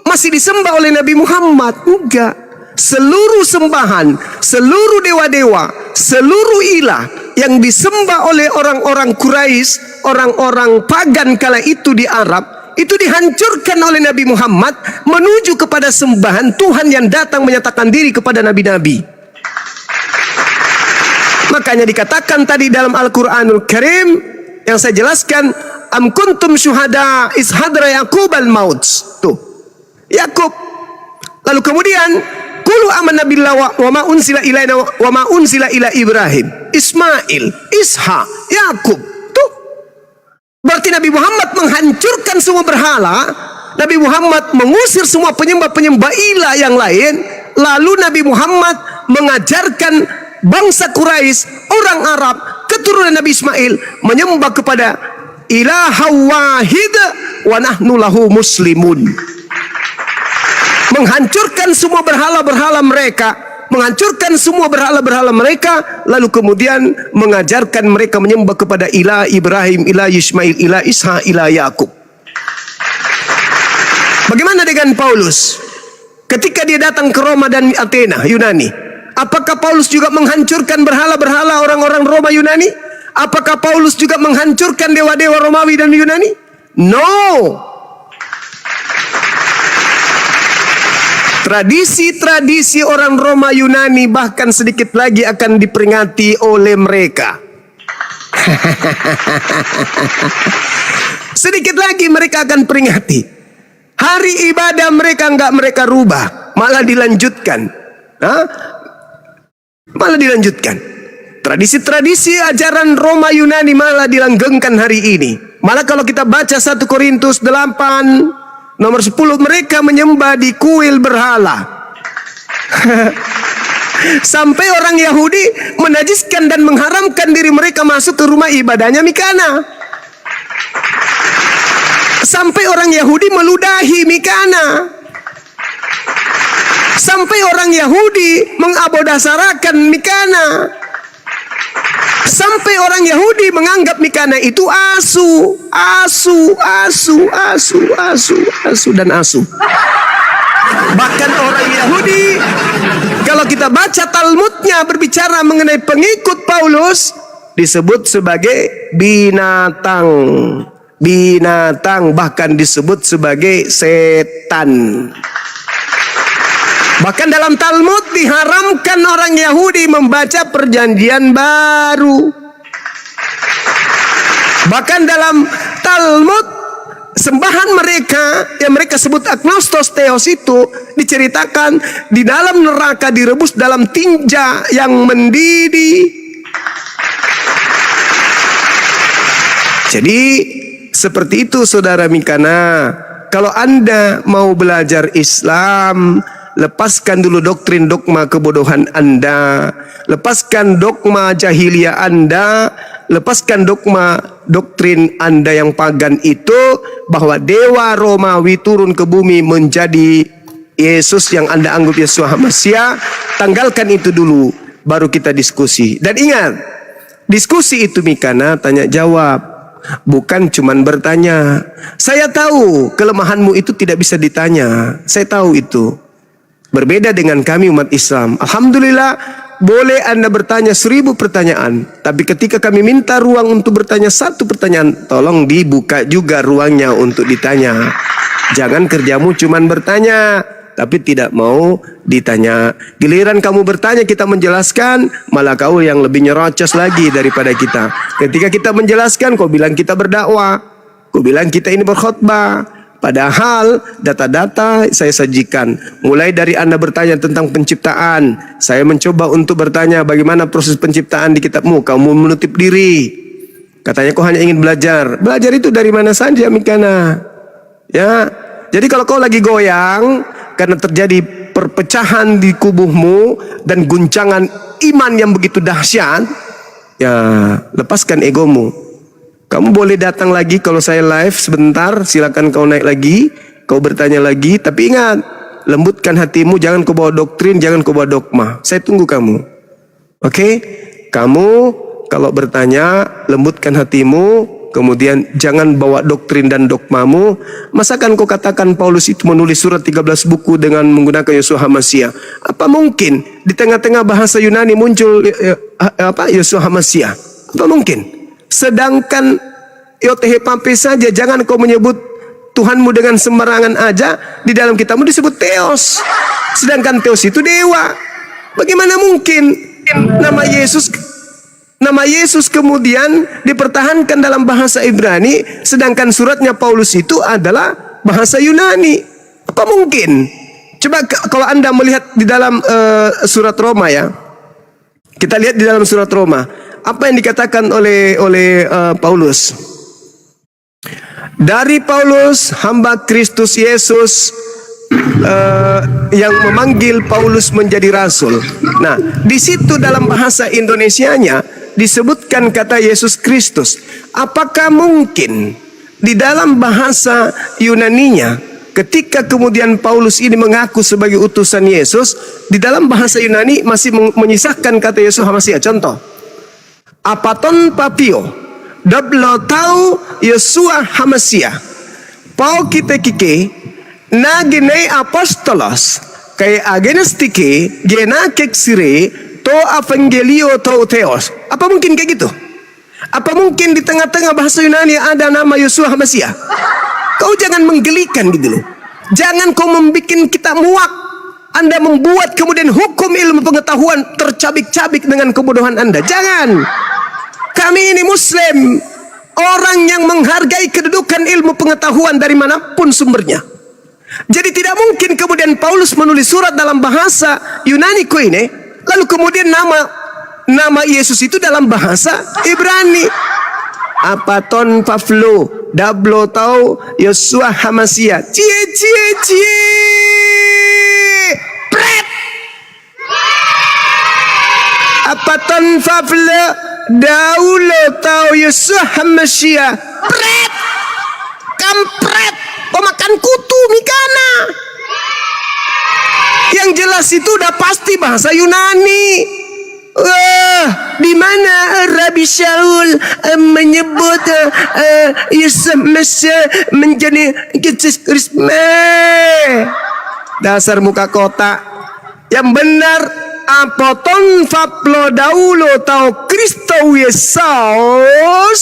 masih disembah oleh Nabi Muhammad. Enggak. Seluruh sembahan, seluruh dewa-dewa, seluruh ilah yang disembah oleh orang-orang Quraisy, orang-orang pagan kala itu di Arab, itu dihancurkan oleh Nabi Muhammad menuju kepada sembahan Tuhan yang datang menyatakan diri kepada nabi-nabi. Makanya dikatakan tadi dalam Al-Quranul Karim yang saya jelaskan, am kuntum syuhada is hadra Yaqub al-maut. Tuh, Yakub. Lalu kemudian qulu amanna billahi wa ma unsila ilaina wa ma unsila ila Ibrahim, Ismail, Ishak, Yakub. Tuh. Berarti Nabi Muhammad menghancurkan semua berhala. Nabi Muhammad mengusir semua penyembah-penyembah ilah yang lain. Lalu Nabi Muhammad mengajarkan bangsa Quraisy, orang Arab, keturunan Nabi Ismail, menyembah kepada ilaha wahid wa nahnu lahu muslimun. Menghancurkan semua berhala-berhala mereka, menghancurkan semua berhala-berhala mereka, lalu kemudian mengajarkan mereka menyembah kepada ilah Ibrahim, ilah Ismail, ilah Ishak, ilah Yakub. Bagaimana dengan Paulus? Ketika dia datang ke Roma dan Athena, Yunani, apakah Paulus juga menghancurkan berhala-berhala orang-orang Roma Yunani? Apakah Paulus juga menghancurkan dewa-dewa Romawi dan Yunani? No. Tradisi-tradisi orang Roma Yunani bahkan sedikit lagi akan diperingati oleh mereka. Sedikit lagi mereka akan peringati. Hari ibadah mereka enggak mereka rubah, malah dilanjutkan. Malah dilanjutkan. Tradisi-tradisi ajaran Roma Yunani malah dilanggengkan hari ini. Malah kalau kita baca 1 Korintus 8 nomor 10, mereka menyembah di kuil berhala. Sampai orang Yahudi menajiskan dan mengharamkan diri mereka masuk ke rumah ibadahnya Mikana. Sampai orang Yahudi meludahi Mikana. Sampai orang Yahudi mengabodasarakan Mikana. Sampai orang Yahudi menganggap Mikana itu asu dan asu. Bahkan orang Yahudi, kalau kita baca Talmudnya berbicara mengenai pengikut Paulus, disebut sebagai binatang. Binatang, bahkan disebut sebagai setan. Bahkan dalam Talmud diharamkan orang Yahudi membaca perjanjian baru. Bahkan dalam Talmud 1 sembahan mereka yang mereka sebut agnostos theos itu diceritakan di dalam neraka direbus dalam tinja yang mendidih. Jadi seperti itu saudara Mikana. Kalau Anda mau belajar Islam, lepaskan dulu doktrin dogma kebodohan Anda, lepaskan dogma jahiliyah Anda, lepaskan dogma doktrin Anda yang pagan itu, bahwa dewa Romawi turun ke bumi menjadi Yesus yang Anda anggap Yesus Hamasiah. Tanggalkan itu dulu, baru kita diskusi. Dan ingat, diskusi itu Mikana tanya jawab, bukan cuman bertanya. Saya tahu kelemahanmu itu tidak bisa ditanya, saya tahu itu. Berbeda dengan kami umat Islam. Alhamdulillah, boleh Anda bertanya 1000 pertanyaan. Tapi ketika kami minta ruang untuk bertanya 1 pertanyaan, tolong dibuka juga ruangnya untuk ditanya. Jangan kerjamu cuman bertanya, tapi tidak mau ditanya. Giliran kamu bertanya, kita menjelaskan, malah kau yang lebih nyerocos lagi daripada kita. Ketika kita menjelaskan, kau bilang kita berdakwah, kau bilang kita ini berkhutbah. Padahal data-data saya sajikan. Mulai dari Anda bertanya tentang penciptaan, saya mencoba untuk bertanya bagaimana proses penciptaan di kitabmu. Kamu menutup diri. Katanya kau hanya ingin belajar. Belajar itu dari mana saja Mikana? Ya. Jadi kalau kau lagi goyang karena terjadi perpecahan di kubuhmu dan guncangan iman yang begitu dahsyat, ya lepaskan egomu. Kamu boleh datang lagi kalau saya live sebentar, silakan kau naik lagi, kau bertanya lagi, tapi ingat, lembutkan hatimu, jangan kau bawa doktrin, jangan kau bawa dogma. Saya tunggu kamu. Oke? Kamu kalau bertanya, lembutkan hatimu, kemudian jangan bawa doktrin dan dogmamu. Masakan kau katakan Paulus itu menulis surat 13 buku dengan menggunakan Yesus Hamasiah? Apa mungkin di tengah-tengah bahasa Yunani muncul Yesus Hamasiah? Apa mungkin? Sedangkan Yotehepape saja, jangan kau menyebut Tuhanmu dengan sembarangan aja, di dalam kitabmu disebut Theos. Sedangkan Theos itu dewa. Bagaimana mungkin nama Yesus kemudian dipertahankan dalam bahasa Ibrani, sedangkan suratnya Paulus itu adalah bahasa Yunani? Apa mungkin? Coba kalau Anda melihat di dalam surat Roma ya. Kita lihat di dalam surat Roma. Apa yang dikatakan oleh Paulus? Dari Paulus, hamba Kristus Yesus, yang memanggil Paulus menjadi rasul. Nah, di situ dalam bahasa Indonesianya disebutkan kata Yesus Kristus. Apakah mungkin di dalam bahasa Yunaninya, ketika kemudian Paulus ini mengaku sebagai utusan Yesus, di dalam bahasa Yunani masih menyisahkan kata Yesus Hamasiah? Contoh, apaton papio dablo tau Yesua Hamasiah pau kite kike na gene apostolos kay agenes tike gena keksire to evangelio to theos. Apa mungkin kayak gitu? Apa mungkin di tengah-tengah bahasa Yunani ada nama Yesua Hamasiah? Kau jangan menggelikan gitu loh. Jangan kau membuat kita muak. Anda membuat kemudian hukum ilmu pengetahuan tercabik-cabik dengan kebodohan Anda. Jangan. Kami ini Muslim, orang yang menghargai kedudukan ilmu pengetahuan dari manapun sumbernya. Jadi tidak mungkin kemudian Paulus menulis surat dalam bahasa Yunani ini, lalu kemudian nama Yesus itu dalam bahasa Ibrani. Apaton Pavlo dablo tau Yesua Hamasiah. Cie. Pret. Apaton Pavlo daulo tau Yesua Hamasiah. Pret. Kampret. Pemakan kutu Mikana. Yang jelas itu udah pasti bahasa Yunani. Di mana Rabi Shaul menyebut Yesus Mesih menjadi Kristus. Dasar muka kotak. Yang benar apoton Pablo daulo tau Kristo Yesus.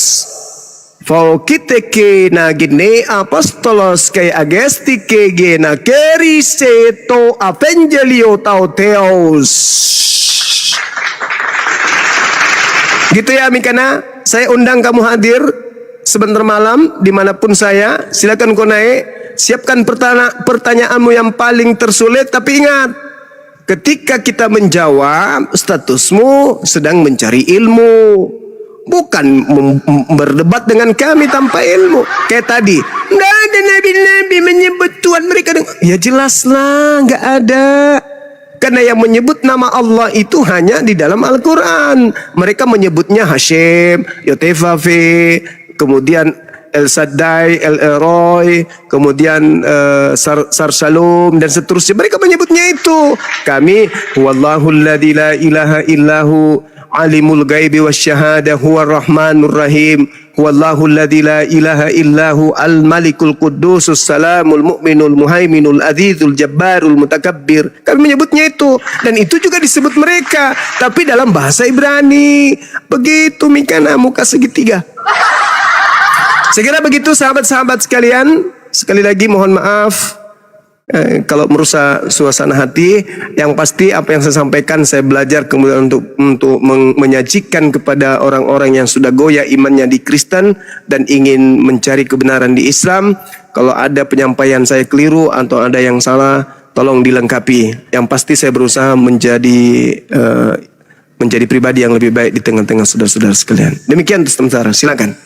Fau kite ke na gene apostolos kay agesti ke gena kerise to evangelio tau theos. Gitu ya Mikana, saya undang kamu hadir sebentar malam dimanapun saya, silakan kau naik. Siapkan pertanyaanmu yang paling tersulit, tapi ingat, ketika kita menjawab, statusmu sedang mencari ilmu, bukan berdebat dengan kami tanpa ilmu. Kayak tadi, nggak ada nabi-nabi menyebut Tuhan mereka. Ya jelaslah, nggak ada. Karena yang menyebut nama Allah itu hanya di dalam Al-Quran. Mereka menyebutnya Hashem, Yotefafe, kemudian El Shaddai, El Elroy, kemudian Sar-Shalom dan seterusnya. Mereka menyebutnya itu. Kami Wallahul ladzi la ilaha illahu alimul ghaibi wasyahada huwar rahmanur rahim. Wallahul ladzi la ilaha illahu al malikul quddusus salamul mu'minul muhaiminul azizul jabbarul mutakabbir. Kami menyebutnya itu, dan itu juga disebut mereka, tapi dalam bahasa Ibrani. Begitu Mikana muka segitiga. Saya kira begitu sahabat-sahabat sekalian. Sekali lagi mohon maaf kalau merusak suasana hati. Yang pasti apa yang saya sampaikan saya belajar kemudian untuk menyajikan kepada orang-orang yang sudah goyah imannya di Kristen dan ingin mencari kebenaran di Islam. Kalau ada penyampaian saya keliru atau ada yang salah, tolong dilengkapi. Yang pasti saya berusaha menjadi pribadi yang lebih baik di tengah-tengah saudara-saudara sekalian. Demikian sementara, silakan.